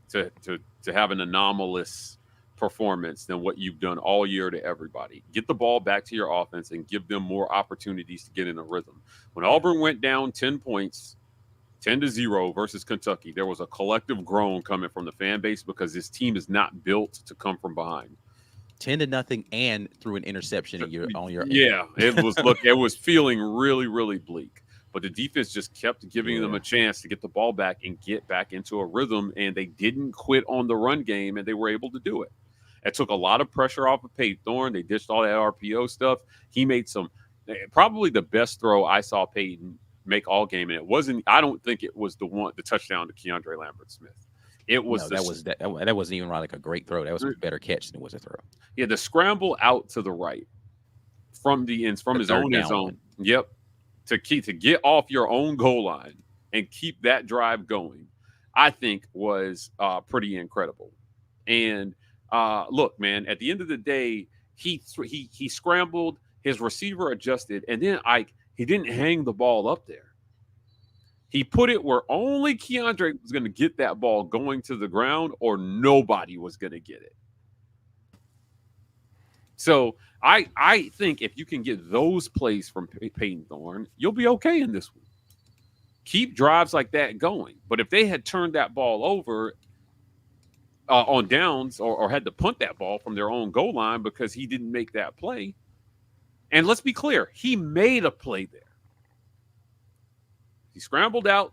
have an anomalous performance than what you've done all year to everybody. Get the ball back to your offense and give them more opportunities to get in a rhythm. When Auburn went down 10 points, 10-0 versus Kentucky, there was a collective groan coming from the fan base because this team is not built to come from behind. 10-0 and through an interception on your yeah, it was feeling really, really bleak. But the defense just kept giving them a chance to get the ball back and get back into a rhythm, and they didn't quit on the run game, and they were able to do it. It took a lot of pressure off of Peyton Thorne. They ditched all that RPO stuff. He made probably the best throw I saw Peyton make all game, and it wasn't. I don't think it was the touchdown to Keandre Lambert-Smith. It was that wasn't even like a great throw. That was a better catch than it was a throw. Yeah, the scramble out to the right from his own zone. Yep, to get off your own goal line and keep that drive going, I think was pretty incredible. And look, man, at the end of the day, he scrambled, his receiver adjusted, and then he didn't hang the ball up there. He put it where only Keandre was going to get that ball going to the ground, or nobody was going to get it. So I think if you can get those plays from Peyton Thorne, you'll be okay in this one. Keep drives like that going. But if they had turned that ball over on downs or had to punt that ball from their own goal line because he didn't make that play, and let's be clear, he made a play there. He scrambled out,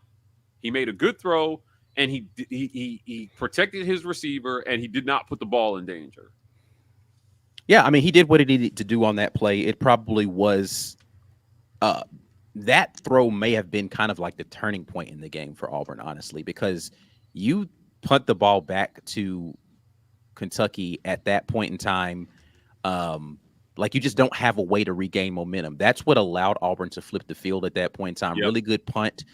he made a good throw, and he protected his receiver, and he did not put the ball in danger. Yeah, I mean, he did what he needed to do on that play. It probably was that throw may have been kind of like the turning point in the game for Auburn, honestly, because you punt the ball back to Kentucky at that point in time, like you just don't have a way to regain momentum. That's what allowed Auburn to flip the field at that point in time. Yep. Really good punt,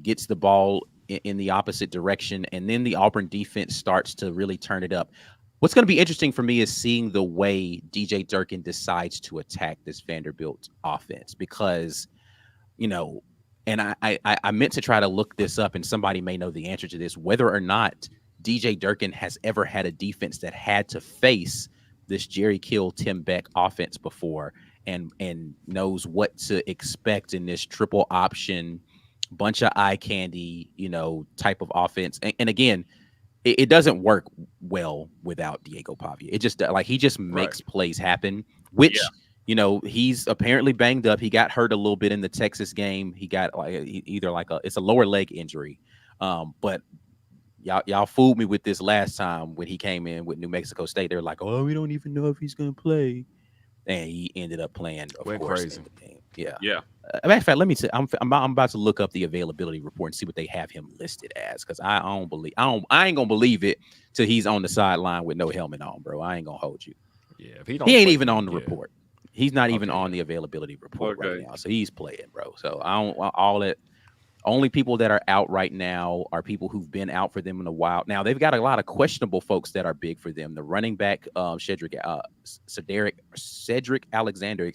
gets the ball in the opposite direction, and then the Auburn defense starts to really turn it up. What's going to be interesting for me is seeing the way DJ Durkin decides to attack this Vanderbilt offense, because, you know, and I meant to try to look this up, and somebody may know the answer to this, whether or not DJ Durkin has ever had a defense that had to face this Jerry Kill, Tim Beck offense before, and knows what to expect in this triple option, bunch of eye candy, you know, type of offense. And again, it doesn't work well without Diego Pavia. It just, like, he just makes plays happen, which, you know, he's apparently banged up. He got hurt a little bit in the Texas game. He got like either like it's a lower leg injury. But y'all fooled me with this last time when he came in with New Mexico State. They're like, oh, we don't even know if he's going to play. And he ended up playing, of course, in the game. Yeah. Matter of fact, let me say, I'm about to look up the availability report and see what they have him listed as, because I ain't gonna believe it till he's on the sideline with no helmet on, bro. I ain't gonna hold you. Yeah, if he ain't even on the report. He's not even on the availability report right now, so he's playing, bro. So I don't all that. Only people that are out right now are people who've been out for them in a while. Now they've got a lot of questionable folks that are big for them. The running back, Cedric Alexander,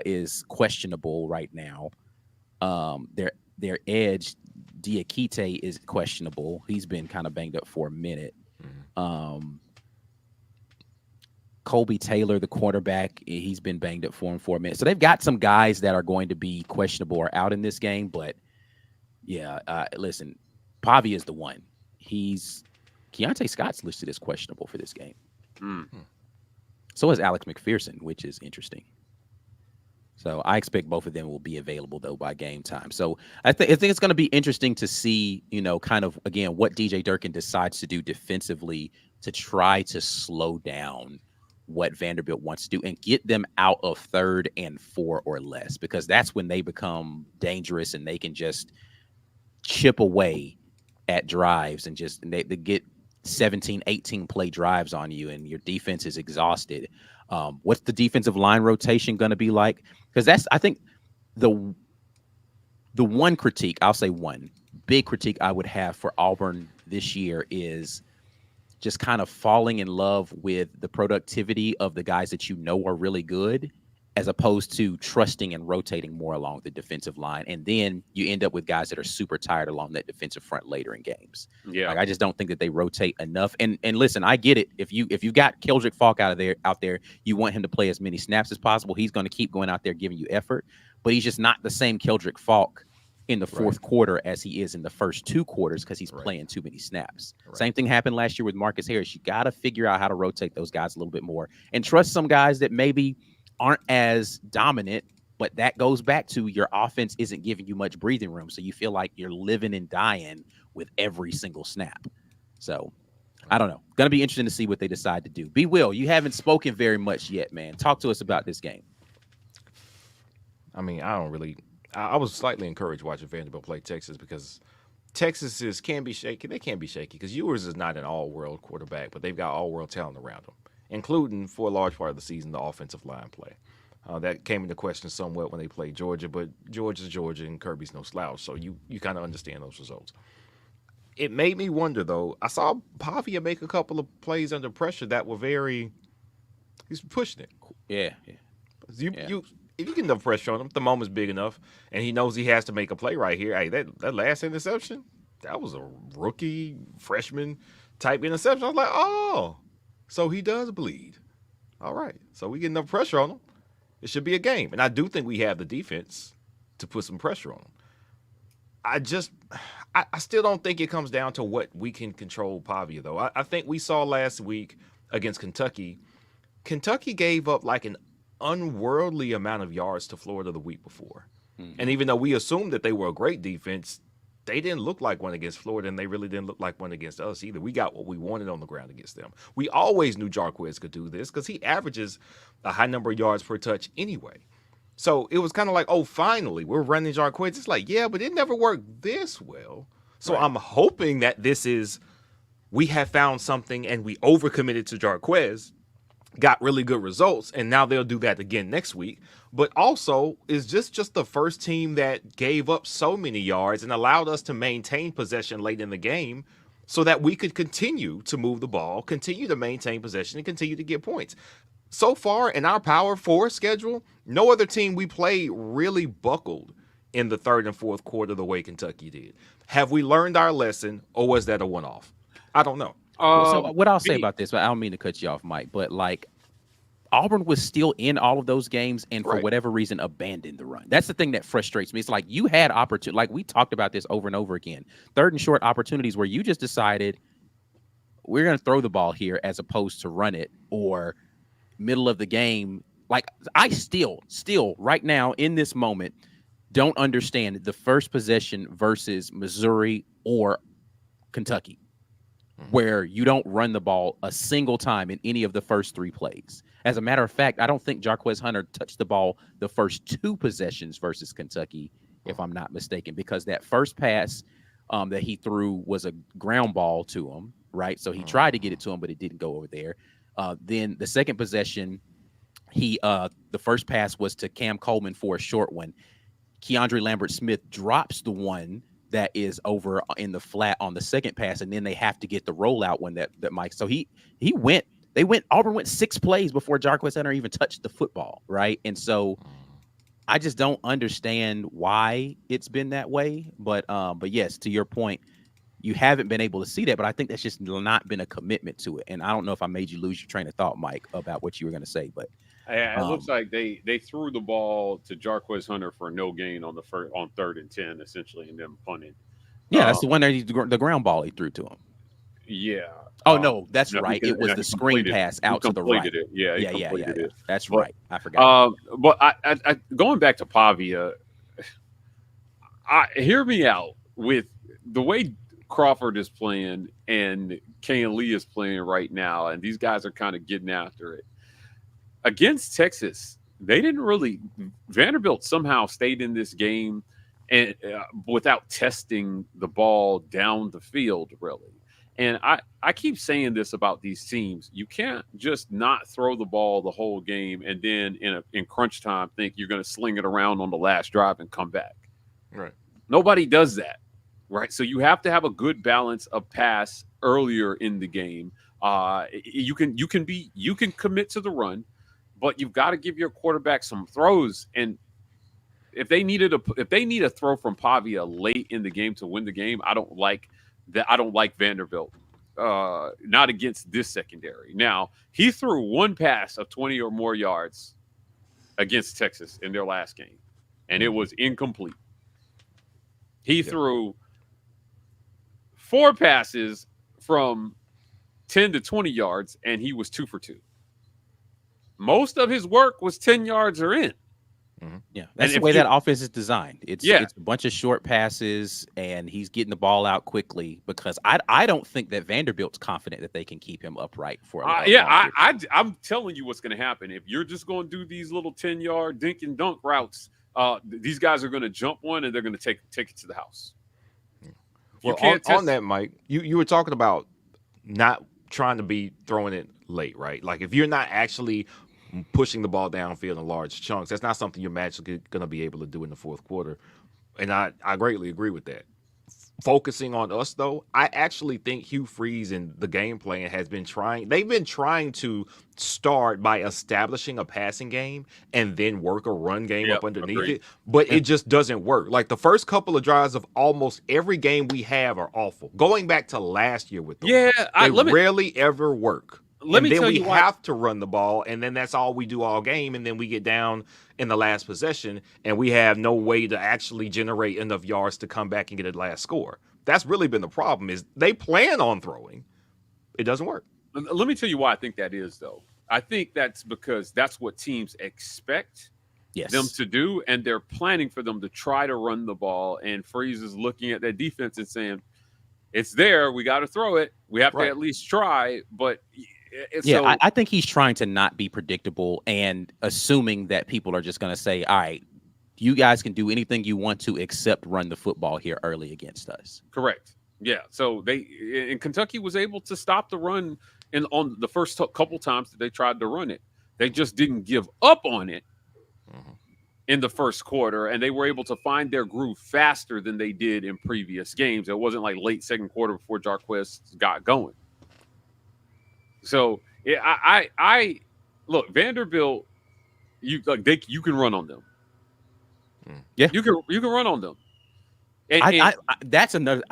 is questionable right now. Their edge, Diakite, is questionable. He's been kind of banged up for a minute. Colby Taylor, the quarterback, he's been banged up for a minute. So they've got some guys that are going to be questionable or out in this game. But yeah, listen, Pavia is the one. Keontae Scott's listed as questionable for this game. So is Alex McPherson, which is interesting. So I expect both of them will be available, though, by game time. So I think it's going to be interesting to see, you know, kind of, again, what DJ Durkin decides to do defensively to try to slow down what Vanderbilt wants to do and get them out of 3rd and 4 or less, because that's when they become dangerous and they can just chip away at drives and just they get 17, 18 play drives on you and your defense is exhausted. What's the defensive line rotation going to be like? Because that's, I think, the one critique, I'll say one big critique I would have for Auburn this year is just kind of falling in love with the productivity of the guys that you know are really good, as opposed to trusting and rotating more along the defensive line. And then you end up with guys that are super tired along that defensive front later in games. Yeah. Like, I just don't think that they rotate enough. And listen, I get it. If you got Keldrick Falk out there, you want him to play as many snaps as possible. He's going to keep going out there giving you effort, but he's just not the same Keldrick Falk in the fourth quarter as he is in the first 2 quarters, because he's playing too many snaps. Same thing happened last year with Marcus Harris. You got to figure out how to rotate those guys a little bit more and trust some guys that maybe aren't as dominant, but that goes back to your offense isn't giving you much breathing room. So you feel like you're living and dying with every single snap. So I don't know. Going to be interesting to see what they decide to do. B. Will, you haven't spoken very much yet, man. Talk to us about this game. I mean, I was slightly encouraged watching Vanderbilt play Texas, because Texas can be shaky. They can be shaky because Ewers is not an all-world quarterback, but they've got all-world talent around them, including, for a large part of the season, the offensive line play. That came into question somewhat when they played Georgia, but Georgia's Georgia and Kirby's no slouch, so you kind of understand those results. It made me wonder, though. I saw Pavia make a couple of plays under pressure that were he's pushing it. Yeah. If you get enough pressure on him, the moment's big enough, and he knows he has to make a play right here. Hey, that last interception, that was a rookie, freshman type interception. I was like, oh, so he does bleed. All right, so we get enough pressure on him. It should be a game. And I do think we have the defense to put some pressure on him. I still don't think it comes down to what we can control Pavia, though. I think we saw last week against Kentucky gave up like an unworldly amount of yards to Florida the week before. And even though we assumed that they were a great defense, they didn't look like one against Florida, and they really didn't look like one against us either. We got what we wanted on the ground against them. We always knew Jarquez could do this because he averages a high number of yards per touch anyway. So it was kind of like, oh, finally, we're running Jarquez. It's like, yeah, but it never worked this well. So I'm hoping that this is we have found something and we overcommitted to Jarquez, got really good results, and now they'll do that again next week. But also is just the first team that gave up so many yards and allowed us to maintain possession late in the game so that we could continue to move the ball, continue to maintain possession, and continue to get points. So far in our Power 4 schedule, no other team we played really buckled in the third and fourth quarter the way Kentucky did. Have we learned our lesson, or was that a one-off? I don't know. So what I'll say about this, but I don't mean to cut you off, Mike, but like Auburn was still in all of those games and for whatever reason abandoned the run. That's the thing that frustrates me. It's like you had opportunity, like we talked about this over and over again, third and short opportunities where you just decided we're going to throw the ball here as opposed to run it, or middle of the game. Like I still right now in this moment don't understand the first possession versus Missouri or Kentucky, where you don't run the ball a single time in any of the first three plays. As a matter of fact, I don't think Jarquez Hunter touched the ball the first two possessions versus Kentucky, if I'm not mistaken, because that first pass that he threw was a ground ball to him, right? So he tried to get it to him, but it didn't go over there. Then the second possession, the first pass was to Cam Coleman for a short one. Keandre Lambert-Smith drops the one that is over in the flat on the second pass, and then they have to get the rollout one that Mike. So Auburn went 6 plays before Jarquez Hunter even touched the football, right? And so I just don't understand why it's been that way. But yes, to your point, you haven't been able to see that, but I think that's just not been a commitment to it. And I don't know if I made you lose your train of thought, Mike, about what you were going to say, but it looks like they threw the ball to Jarquez Hunter for no gain on third and 10, essentially, and then punted. Yeah, that's the one that the ground ball he threw to him. Yeah. Oh no, that's right. It was the screen pass out to the right. It. Yeah, yeah. That's right. I forgot. But I going back to Pavia, hear me out with the way Crawford is playing and Kayan Lee is playing right now, and these guys are kind of getting after it. Against Texas, they didn't really. Vanderbilt somehow stayed in this game and without testing the ball down the field, really. And I keep saying this about these teams. You can't just not throw the ball the whole game and then in crunch time think you're going to sling it around on the last drive and come back. Right. Nobody does that, right? So you have to have a good balance of pass earlier in the game. You can commit to the run, but you've got to give your quarterback some throws. And if they need a throw from Pavia late in the game to win the game, I don't like Vanderbilt. Not against this secondary. Now, he threw one pass of 20 or more yards against Texas in their last game, and it was incomplete. He threw 4 passes from 10 to 20 yards, and he was 2 for 2. Most of his work was 10 yards or in. Yeah, that's the way that offense is designed. It's a bunch of short passes, and he's getting the ball out quickly because I don't think that Vanderbilt's confident that they can keep him upright for. I'm telling you what's going to happen if you're just going to do these little 10-yard dink and dunk routes. These guys are going to jump one and they're going to take it to the house. Well, on that, Mike, you were talking about not trying to be throwing it late, right? Like if you're not actually pushing the ball downfield in large chunks, that's not something you're magically going to be able to do in the fourth quarter. And I greatly agree with that. Focusing on us, though, I actually think Hugh Freeze and the game plan has been trying. They've been trying to start by establishing a passing game and then work a run game up underneath it. But it just doesn't work. Like the first couple of drives of almost every game we have are awful. Going back to last year with them, they rarely ever work. And then we have to run the ball, and then that's all we do all game, and then we get down in the last possession, and we have no way to actually generate enough yards to come back and get a last score. That's really been the problem, is they plan on throwing. It doesn't work. Let me tell you why I think that is, though. I think that's because that's what teams expect them to do, and they're planning for them to try to run the ball, and Freeze is looking at their defense and saying, it's there, we got to throw it. We have to at least try, but – I think he's trying to not be predictable and assuming that people are just going to say, all right, you guys can do anything you want to except run the football here early against us. Correct. Yeah, so Kentucky was able to stop the run on the first couple times that they tried to run it. They just didn't give up on it Mhm. in the first quarter, and they were able to find their groove faster than they did in previous games. It wasn't like late second quarter before Jarquez got going. So yeah, I look Vanderbilt. You can run on them. Yeah. You can run on them. I that's another.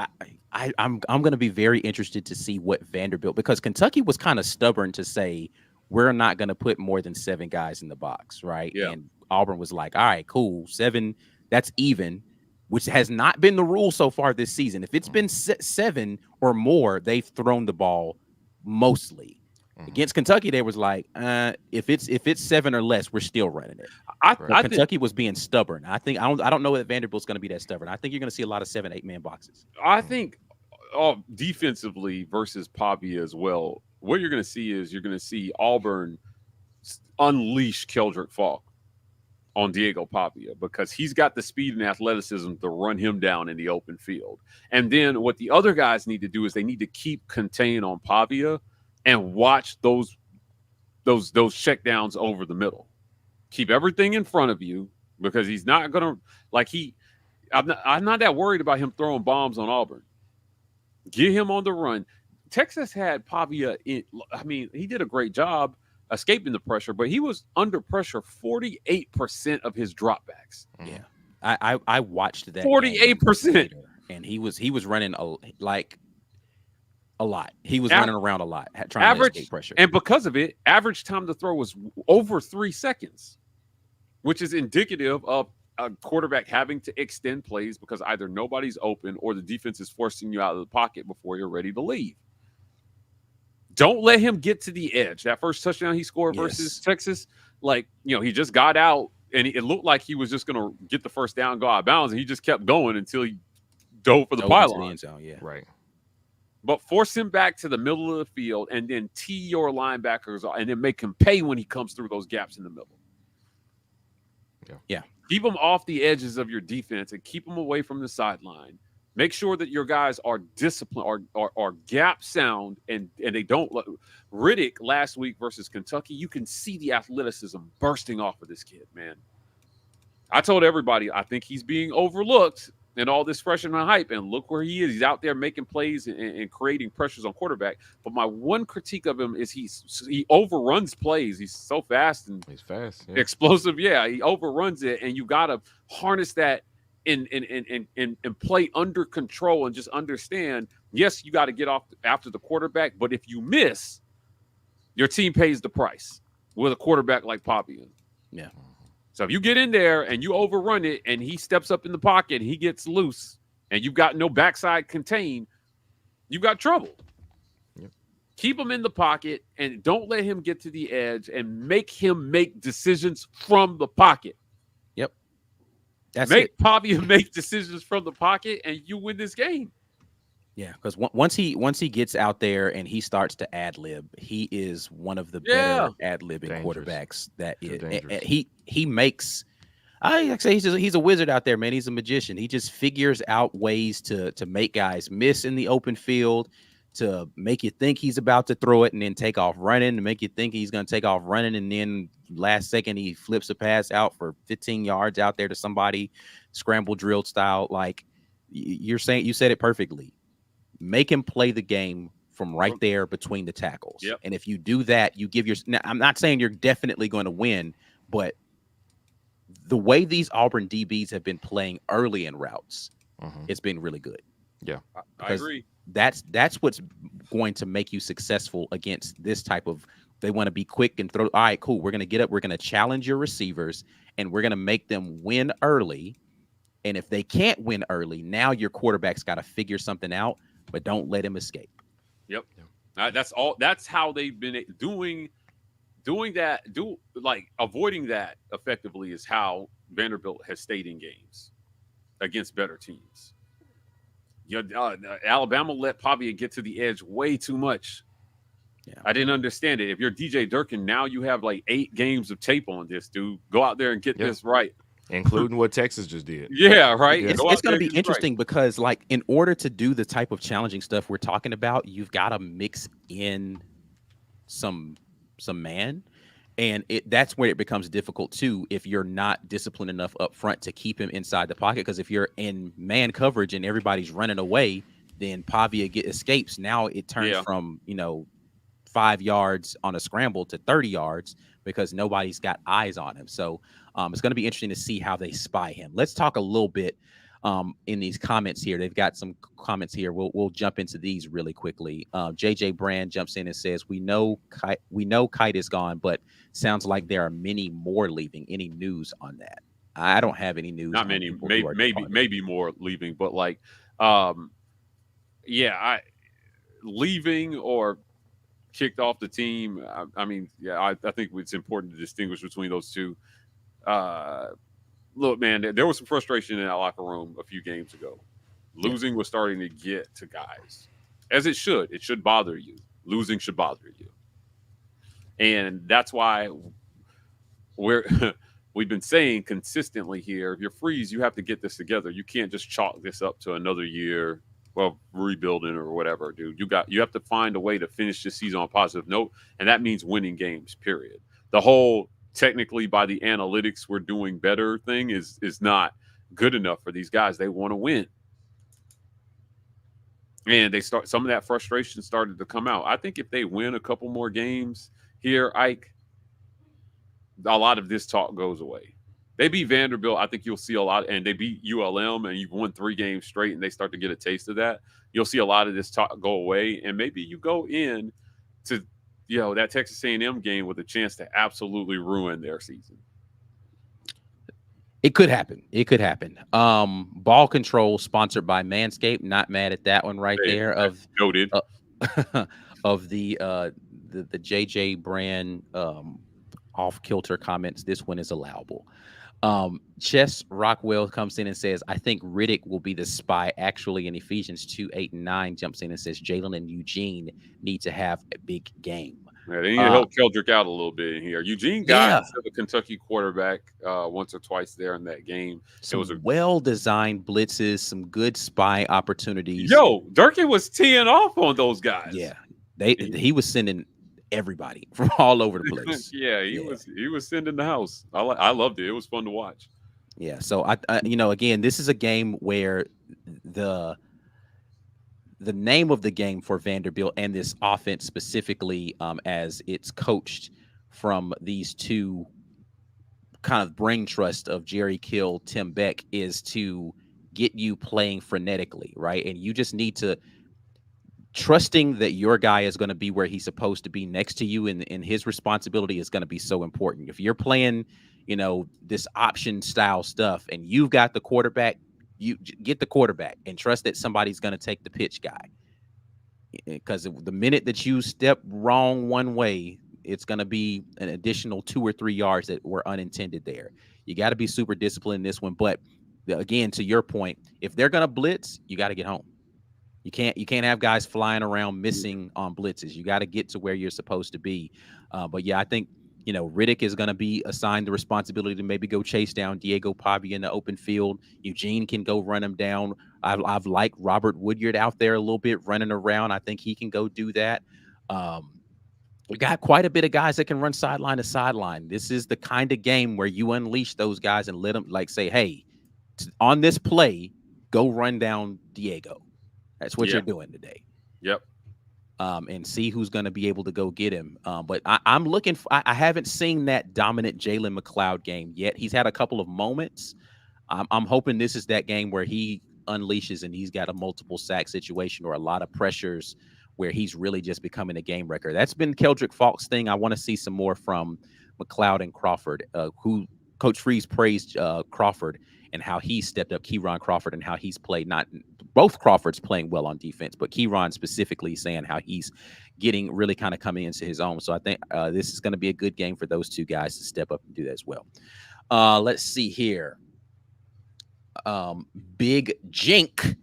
I'm going to be very interested to see what Vanderbilt, because Kentucky was kind of stubborn to say we're not going to put more than 7 guys in the box, right? Yeah. And Auburn was like, all right, cool, 7, that's even, which has not been the rule so far this season. If it's been 7 or more, they've thrown the ball mostly. Against Kentucky, they was like, if it's 7 or less, we're still running it. I Kentucky was being stubborn. I don't know that Vanderbilt's going to be that stubborn. I think you're going to see a lot of 7, 8 man boxes. I think defensively versus Pavia as well, what you're going to see is you're going to see Auburn unleash Keldrick Falk on Diego Pavia, because he's got the speed and athleticism to run him down in the open field. And then what the other guys need to do is they need to keep contained on Pavia and watch those checkdowns over the middle. Keep everything in front of you, because he's not going to I'm not that worried about him throwing bombs on Auburn. Get him on the run. Texas had Pavia he did a great job escaping the pressure, but he was under pressure 48% of his dropbacks. Yeah. I watched that 48%, and he was running a lot. He was running around a lot, trying to escape pressure. And because of it, average time to throw was over 3 seconds, which is indicative of a quarterback having to extend plays because either nobody's open or the defense is forcing you out of the pocket before you're ready to leave. Don't let him get to the edge. That first touchdown he scored versus Texas, he just got out and it looked like he was just going to get the first down, go out of bounds, and he just kept going until he dove for the pylon. Yeah. Right. But force him back to the middle of the field and then tee your linebackers and then make him pay when he comes through those gaps in the middle. Yeah. Keep them off the edges of your defense and keep them away from the sideline. Make sure that your guys are disciplined, are gap sound, and they don't. Riddick last week versus Kentucky, you can see the athleticism bursting off of this kid, man. I told everybody I think he's being overlooked and all this freshman hype, and look where he is. He's out there making plays and creating pressures on quarterback. But my one critique of him is he overruns plays. He's so fast and he's fast, explosive. Yeah, he overruns it, and you got to harness that and play under control and just understand. Yes, you got to get off after the quarterback, but if you miss, your team pays the price with a quarterback like Pavia. Yeah. So if you get in there and you overrun it and he steps up in the pocket and he gets loose and you've got no backside contain, you've got trouble. Yep. Keep him in the pocket and don't let him get to the edge and make him make decisions from the pocket. Yep. Make Pavia make decisions from the pocket and you win this game. Yeah, because once he gets out there and he starts to ad lib, he is one of the better ad libbing quarterbacks. He makes. I say he's a wizard out there, man. He's a magician. He just figures out ways to make guys miss in the open field, to make you think he's about to throw it and then take off running, to make you think he's going to take off running, and then last second he flips a pass out for 15 yards out there to somebody, scramble drill style. Like you said it perfectly. Make him play the game from right there between the tackles. Yep. And if you do that, you give now, I'm not saying you're definitely going to win, but the way these Auburn DBs have been playing early in routes, it's been really good. Yeah, I agree. That's what's going to make you successful against this type of, they want to be quick and throw. All right, cool. We're going to get up. We're going to challenge your receivers and we're going to make them win early. And if they can't win early, now your quarterback's got to figure something out. But don't let him escape. Yep. That's all. That's how they've been doing that. Avoiding that effectively is how Vanderbilt has stayed in games against better teams. Alabama let Pavia get to the edge way too much. Yeah. I didn't understand it. If you're DJ Durkin, now you have like 8 games of tape on this dude. Go out there and get this right. including what Texas just did. Yeah, right. Yeah. It's Go it's out going there to and be get it right. interesting because, like, in order to do the type of challenging stuff we're talking about, you've got to mix in some man, and that's where it becomes difficult too if you're not disciplined enough up front to keep him inside the pocket. Because if you're in man coverage and everybody's running away, then Pavia escapes. Now it turns Yeah. from 5 yards on a scramble to 30 yards because nobody's got eyes on him. So it's going to be interesting to see how they spy him. Let's talk a little bit in these comments here. They've got some comments here. We'll jump into these really quickly. JJ Brand jumps in and says, "We know Kite is gone, but sounds like there are many more leaving. Any news on that?" I don't have any news Not on many, people who are departing. maybe more leaving, but like, um, yeah, leaving or kicked off the team. I mean, yeah, I think it's important to distinguish between those two. Uh, Look, man, there was some frustration in that locker room a few games ago. Yeah. Losing was starting to get to guys, as it should. It should bother you. Losing should bother you, and that's why we're we've been saying consistently here. If you're Freeze, you have to get this together. You can't just chalk this up to another year, well, rebuilding or whatever, dude. You have to find a way to finish this season on a positive note, and that means winning games. Period. The whole technically by the analytics we're doing better thing is not good enough for these guys. They want to win. And some of that frustration started to come out. I think if they win a couple more games here, Ike, a lot of this talk goes away. They beat Vanderbilt. I think you'll see a lot, and they beat ULM, and you've won 3 games straight, and they start to get a taste of that. You'll see a lot of this talk go away, and maybe you go in to that Texas A&M game with a chance to absolutely ruin their season. It could happen. It could happen. Ball Control, sponsored by Manscaped. Not mad at that one right there. Of noted of the JJ Brand off kilter comments. This one is allowable. Chess Rockwell comes in and says, "I think Riddick will be the spy." Actually, in Ephesians 2:8-9, jumps in and says Jalen and Eugene need to have a big game. Yeah, they need to help Keldrick out a little bit in here. Eugene got the Kentucky quarterback once or twice there in that game. It was well-designed blitzes, some good spy opportunities. Yo, Durkin was teeing off on those guys. Yeah, he was sending everybody from all over the place. He was sending the house. I loved it. It was fun to watch. Yeah. So I again, this is a game where the name of the game for Vanderbilt and this offense specifically, as it's coached from these two kind of brain trust of Jerry Kill, Tim Beck, is to get you playing frenetically, right? And you just need to trusting that your guy is going to be where he's supposed to be next to you, and his responsibility is going to be so important. If you're playing, this option style stuff and you've got the quarterback, you get the quarterback and trust that somebody's going to take the pitch guy. Because the minute that you step wrong one way, it's going to be an additional 2 or 3 yards that were unintended there. You got to be super disciplined in this one. But again, to your point, if they're going to blitz, you got to get home. You can't have guys flying around missing on blitzes. You got to get to where you're supposed to be. But yeah, I think Riddick is going to be assigned the responsibility to maybe go chase down Diego Pavia in the open field. Eugene can go run him down. I've liked Robert Woodyard out there a little bit running around. I think he can go do that. We got quite a bit of guys that can run sideline to sideline. This is the kind of game where you unleash those guys and let them say, hey, on this play, go run down Diego. That's what you're doing today. Yep. And see who's going to be able to go get him. But I'm looking for, I haven't seen that dominant Jalen McLeod game yet. He's had a couple of moments. I'm hoping this is that game where he unleashes and he's got a multiple sack situation or a lot of pressures where he's really just becoming a game wrecker. That's been Keldrick Faulk's thing. I want to see some more from McLeod and Crawford, who Coach Freeze praised Crawford and how he stepped up, Keyron Crawford, and how he's played. Not both Crawford's playing well on defense, but Keyron specifically saying how he's getting really kind of coming into his own. So I think this is going to be a good game for those two guys to step up and do that as well. Let's see here. Big Jink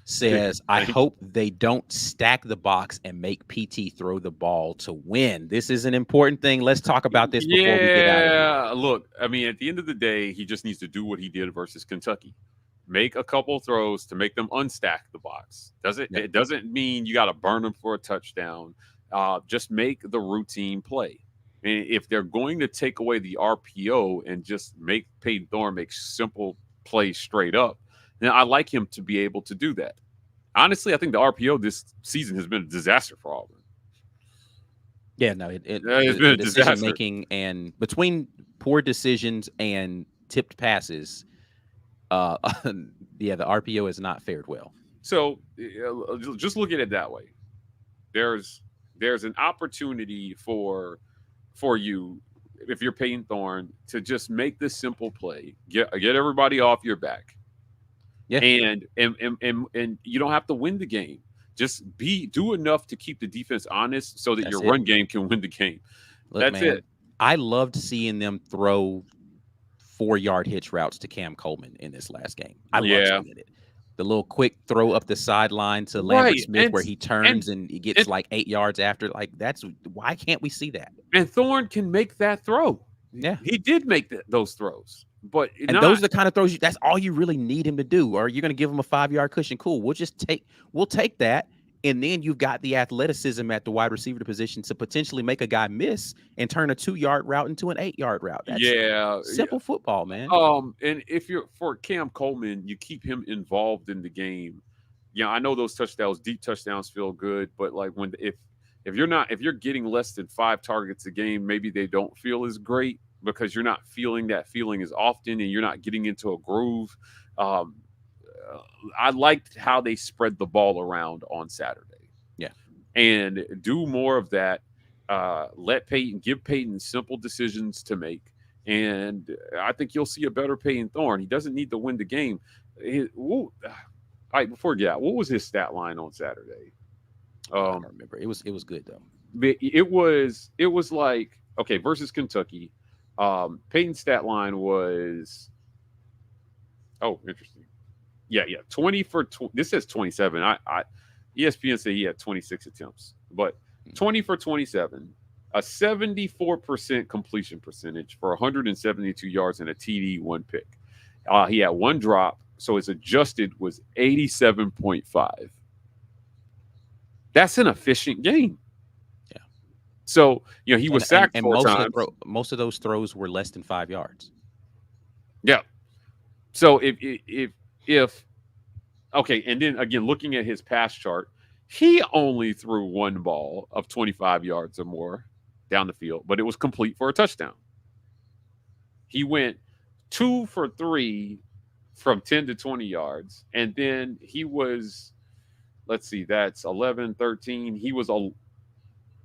says, I hope they don't stack the box and make PT throw the ball to win. This is an important thing. Let's talk about this before we get out of here. Yeah, look, I mean, at the end of the day, he just needs to do what he did versus Kentucky. Make a couple throws to make them unstack the box. It doesn't mean you got to burn them for a touchdown. Just make the routine play. And if they're going to take away the RPO and just make Peyton Thorne make simple plays straight up, then I like him to be able to do that. Honestly, I think the RPO this season has been a disaster for Auburn. Yeah, no, it's been a disaster. Decision making, and between poor decisions and tipped passes, the RPO has not fared well. So just look at it that way. There's an opportunity for you, if you're Peyton Thorne, to just make this simple play, get everybody off your back. Yeah, and you don't have to win the game. Just do enough to keep the defense honest so that your run game can win the game. Look, That's man, it. I loved seeing them throw 4-yard hitch routes to Cam Coleman in this last game. I loved seeing it. The little quick throw up the sideline to Lambert Smith where he turns and he gets like 8 yards after. Like, why can't we see that? And Thorne can make that throw. Yeah, he did make those throws. But those are the kind of throws that's all you really need him to do. Or you're going to give him a 5-yard cushion. Cool. We'll take that. And then you've got the athleticism at the wide receiver position to potentially make a guy miss and turn a 2-yard route into an 8-yard route. That's simple football, man. And if you're for Cam Coleman, you keep him involved in the game. Yeah, I know those deep touchdowns feel good, but like if you're getting less than 5 targets a game, maybe they don't feel as great because you're not feeling that feeling as often and you're not getting into a groove. I liked how they spread the ball around on Saturday. Yeah. And do more of that. Give Peyton simple decisions to make. And I think you'll see a better Peyton Thorne. He doesn't need to win the game. All right, before we get out, what was his stat line on Saturday? I don't remember. It was good though. It was like, okay, versus Kentucky. Peyton's stat line was interesting. Yeah. 20 for this says 27. ESPN said he had 26 attempts, but 20 for 27, a 74% completion percentage for 172 yards and a TD, 1 pick. He had 1 drop, so his adjusted was 87.5. That's an efficient game. Yeah. So he was sacked and 4 times. Most of those throws were less than 5 yards. Yeah. So if okay, and then again, looking at his pass chart, he only threw 1 ball of 25 yards or more down the field, but it was complete for a touchdown. He went 2 for 3 from 10 to 20 yards, and then he was, let's see, that's 11, 13. He was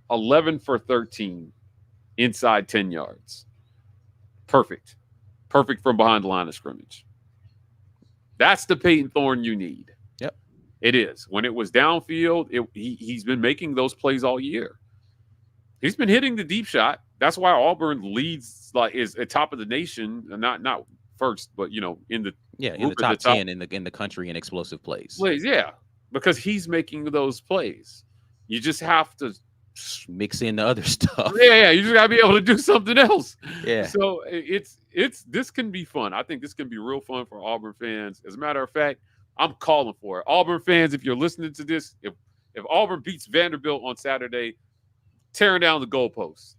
11 for 13 inside 10 yards. Perfect from behind the line of scrimmage. That's the Peyton Thorne you need. Yep. It is. When it was downfield, he's been making those plays all year. He's been hitting the deep shot. That's why Auburn leads, is at top of the nation, not first, but in the top 10 in the country in explosive plays. Yeah, because he's making those plays. You just have to mix in the other stuff. Yeah, you just gotta be able to do something else. Yeah. So this can be fun. I think this can be real fun for Auburn fans. As a matter of fact, I'm calling for it. Auburn fans, if you're listening to this, if Auburn beats Vanderbilt on Saturday, tearing down the goalposts.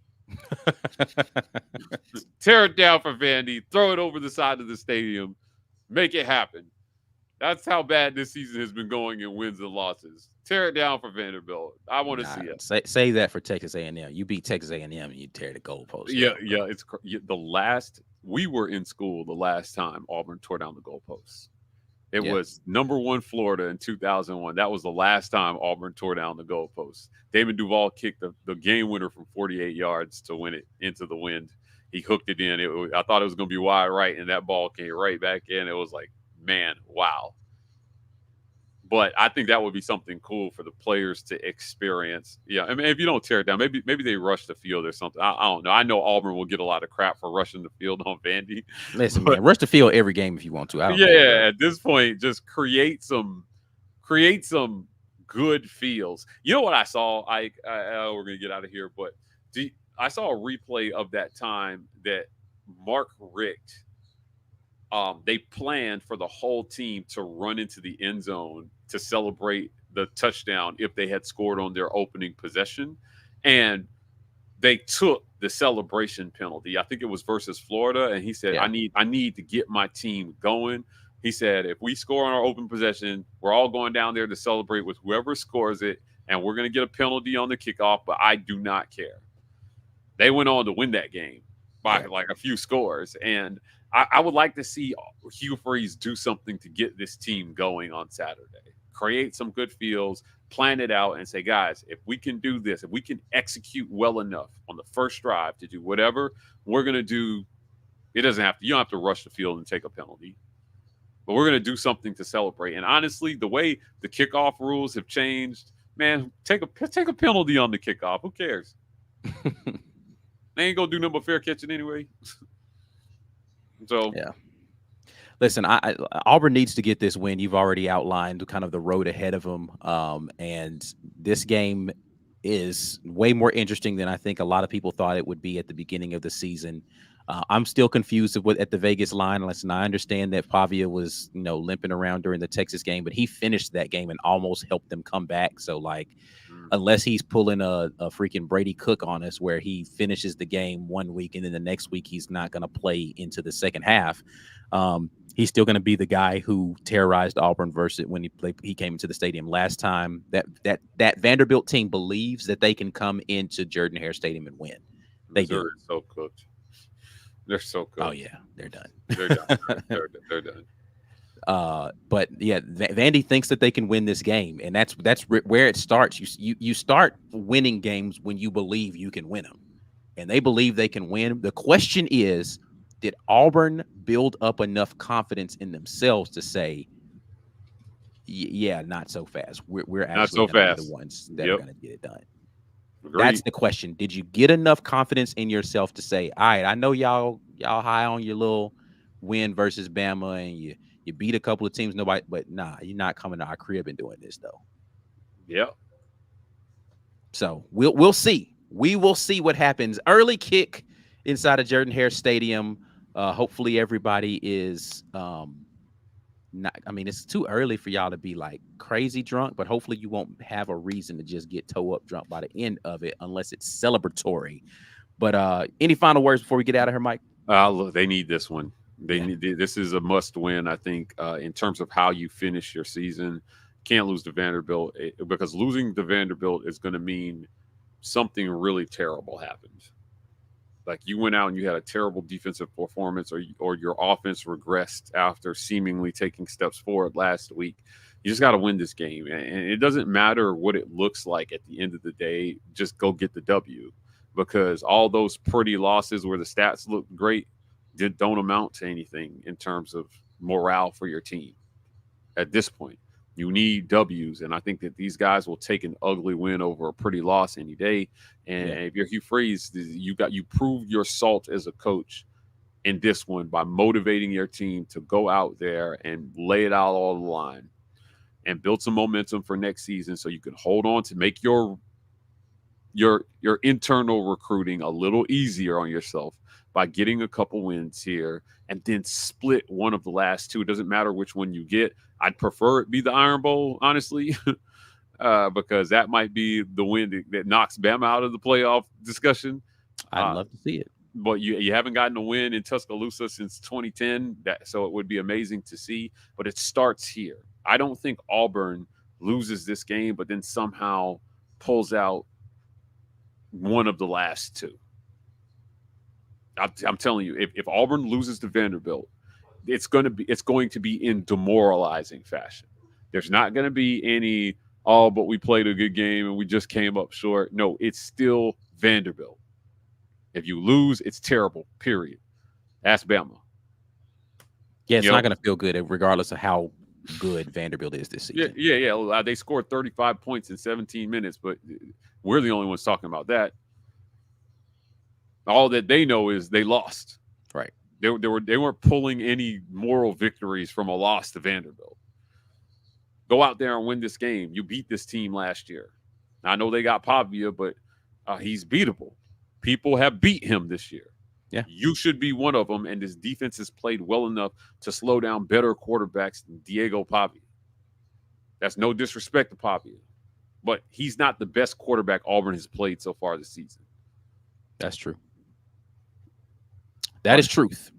Tear it down for Vandy, throw it over the side of the stadium, make it happen. That's how bad this season has been going in wins and losses. Tear it down for Vanderbilt. I want to see it. Say that for Texas A&M. You beat Texas A&M and you tear the goalpost. Yeah. It's the last we were in school. The last time Auburn tore down the goalposts, it was number 1 Florida in 2001. That was the last time Auburn tore down the goalposts. Damon Duval kicked the game winner from 48 yards to win it into the wind. He hooked it in. I thought it was going to be wide right, and that ball came right back in. It was like, man, wow. But I think that would be something cool for the players to experience. Yeah, I mean, if you don't tear it down, maybe they rush the field or something. I don't know. I know Auburn will get a lot of crap for rushing the field on Vandy. Listen, man, rush the field every game if you want to. At this point, just create some create some good feels. You know what I saw? We're gonna get out of here, but I saw a replay of that time that Mark Richt. They planned for the whole team to run into the end zone to celebrate the touchdown if they had scored on their opening possession, and they took the celebration penalty. I think it was versus Florida, and he said, Yeah. I need to get my team going." He said, "If we score on our open possession, we're all going down there to celebrate with whoever scores it, and we're going to get a penalty on the kickoff, but I do not care." They went on to win that game by like a few scores, and I would like to see Hugh Freeze do something to get this team going on Saturday. Create some good feels, plan it out, and say, guys, if we can do this, if we can execute well enough on the first drive to do whatever we're going to do, you don't have to rush the field and take a penalty. But we're going to do something to celebrate. And honestly, the way the kickoff rules have changed, man, take a penalty on the kickoff. Who cares? They ain't going to do nothing but fair catching anyway. So, yeah. Listen, Auburn needs to get this win. You've already outlined kind of the road ahead of them. And this game is way more interesting than I think a lot of people thought it would be at the beginning of the season. I'm still confused at the Vegas line. Listen, I understand that Pavia was, limping around during the Texas game, but he finished that game and almost helped them come back. So, unless he's pulling a freaking Brady Cook on us where he finishes the game one week and then the next week he's not going to play into the second half, he's still going to be the guy who terrorized Auburn versus when he came into the stadium last time. That Vanderbilt team believes that they can come into Jordan-Hare Stadium and win. They do. So cooked. They're so cooked. Oh yeah, they're done. They're done. They're done. But yeah, Vandy thinks that they can win this game, and that's where it starts. You start winning games when you believe you can win them, and they believe they can win. The question is, did Auburn build up enough confidence in themselves to say, "Yeah, not so fast. We're actually gonna be the ones that are going to get it done." Agreed. That's the question. Did you get enough confidence in yourself to say, "All right, I know y'all high on your little win versus Bama, and you beat a couple of teams, but nah, you're not coming to our crib and doing this though." Yep. So we'll see. We will see what happens. Early kick inside of Jordan-Hare Stadium. Hopefully everybody is not. I mean, it's too early for y'all to be like crazy drunk, but hopefully you won't have a reason to just get toe up drunk by the end of it unless it's celebratory. But any final words before we get out of here, Mike? Look, they need this one. This is a must win, I think, in terms of how you finish your season. Can't lose to Vanderbilt because losing to Vanderbilt is going to mean something really terrible happens. Like you went out and you had a terrible defensive performance, or your offense regressed after seemingly taking steps forward last week. You just got to win this game, and it doesn't matter what it looks like at the end of the day. Just go get the W, because all those pretty losses where the stats look great don't amount to anything in terms of morale for your team. At this point, you need W's, and I think that these guys will take an ugly win over a pretty loss any day. And if you're Hugh Freeze, you prove your salt as a coach in this one by motivating your team to go out there and lay it out all the line and build some momentum for next season, so you can hold on to make your internal recruiting a little easier on yourself by getting a couple wins here and then split one of the last two. It doesn't matter which one you get. I'd prefer it be the Iron Bowl, honestly, because that might be the win that knocks Bama out of the playoff discussion. I'd love to see it. But you haven't gotten a win in Tuscaloosa since 2010, so it would be amazing to see. But it starts here. I don't think Auburn loses this game, but then somehow pulls out one of the last two. I'm telling you, if Auburn loses to Vanderbilt, it's going to be in demoralizing fashion. There's not going to be any, but we played a good game and we just came up short. No, it's still Vanderbilt. If you lose, it's terrible, period. Ask Bama. Yeah, it's not going to feel good regardless of how good Vanderbilt is this season. Yeah. They scored 35 points in 17 minutes, but we're the only ones talking about that. All that they know is they lost. Right. They weren't pulling any moral victories from a loss to Vanderbilt. Go out there and win this game. You beat this team last year. I know they got Pavia, but he's beatable. People have beat him this year. Yeah. You should be one of them, and this defense has played well enough to slow down better quarterbacks than Diego Pavia. That's no disrespect to Pavia, but he's not the best quarterback Auburn has played so far this season. That's true. That is truth.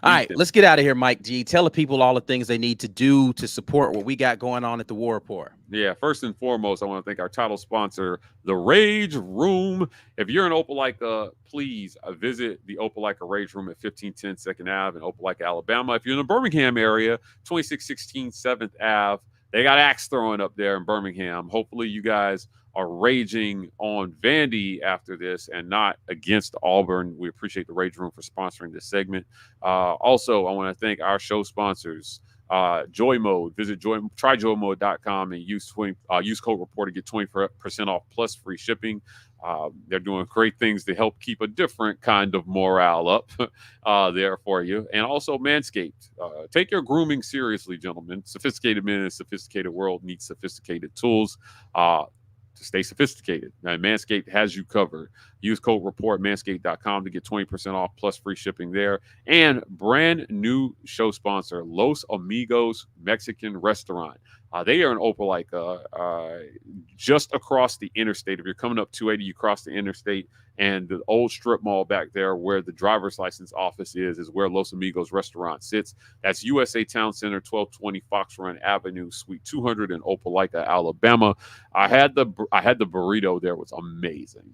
All right, let's get out of here, Mike G. Tell the people all the things they need to do to support what we got going on at the War Report. Yeah, first and foremost, I want to thank our title sponsor, The Rage Room. If you're in Opelika, please visit the Opelika Rage Room at 1510 2nd Ave in Opelika, Alabama. If you're in the Birmingham area, 2616 7th Ave. They got axe throwing up there in Birmingham. Hopefully you guys are raging on Vandy after this and not against Auburn. We appreciate the Rage Room for sponsoring this segment. Also, I want to thank our show sponsors, Joy Mode. Visit tryjoymode.com and use code report to get 20% off plus free shipping. They're doing great things to help keep a different kind of morale up there for you. And also Manscaped. Take your grooming seriously, gentlemen. Sophisticated men in a sophisticated world need sophisticated tools to stay sophisticated. Now, Manscaped has you covered. Use code report manscaped.com to get 20% off plus free shipping there. And brand new show sponsor, Los Amigos Mexican Restaurant. They are in Opelika, just across the interstate. If you're coming up 280, you cross the interstate, and the old strip mall back there where the driver's license office is where Los Amigos Restaurant sits. That's USA Town Center, 1220 Fox Run Avenue, Suite 200 in Opelika, Alabama. I had the burrito there. It was amazing.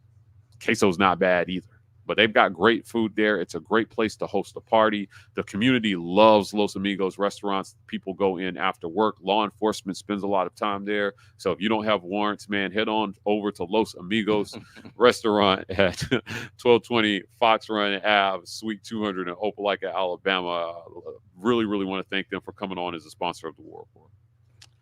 Queso's not bad either. But they've got great food there. It's a great place to host a party. The community loves Los Amigos restaurants. People go in after work. Law enforcement spends a lot of time there. So if you don't have warrants, man, head on over to Los Amigos restaurant at 1220 Fox Run Ave, Suite 200 in Opelika, Alabama. Really, really want to thank them for coming on as a sponsor of the War Report.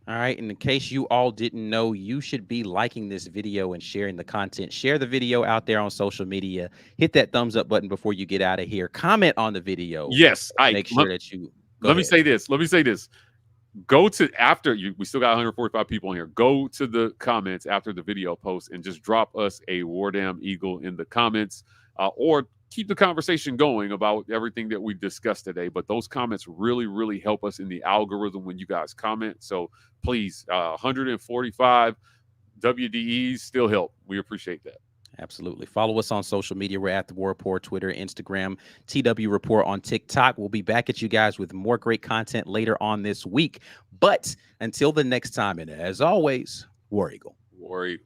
All right. And in case you all didn't know, you should be liking this video and sharing the content. Share the video out there on social media. Hit that thumbs up button before you get out of here. Comment on the video. Yes. Make sure that you Let me say this. Go to after you. We still got 145 people in here. Go to the comments after the video post and just drop us a War Damn Eagle in the comments, or keep the conversation going about everything that we discussed today. But those comments really, really help us in the algorithm when you guys comment. So please, 145 WDEs still help. We appreciate that. Absolutely. Follow us on social media. We're at the War Report, Twitter, Instagram, TW Report on TikTok. We'll be back at you guys with more great content later on this week. But until the next time, and as always, War Eagle. War Eagle.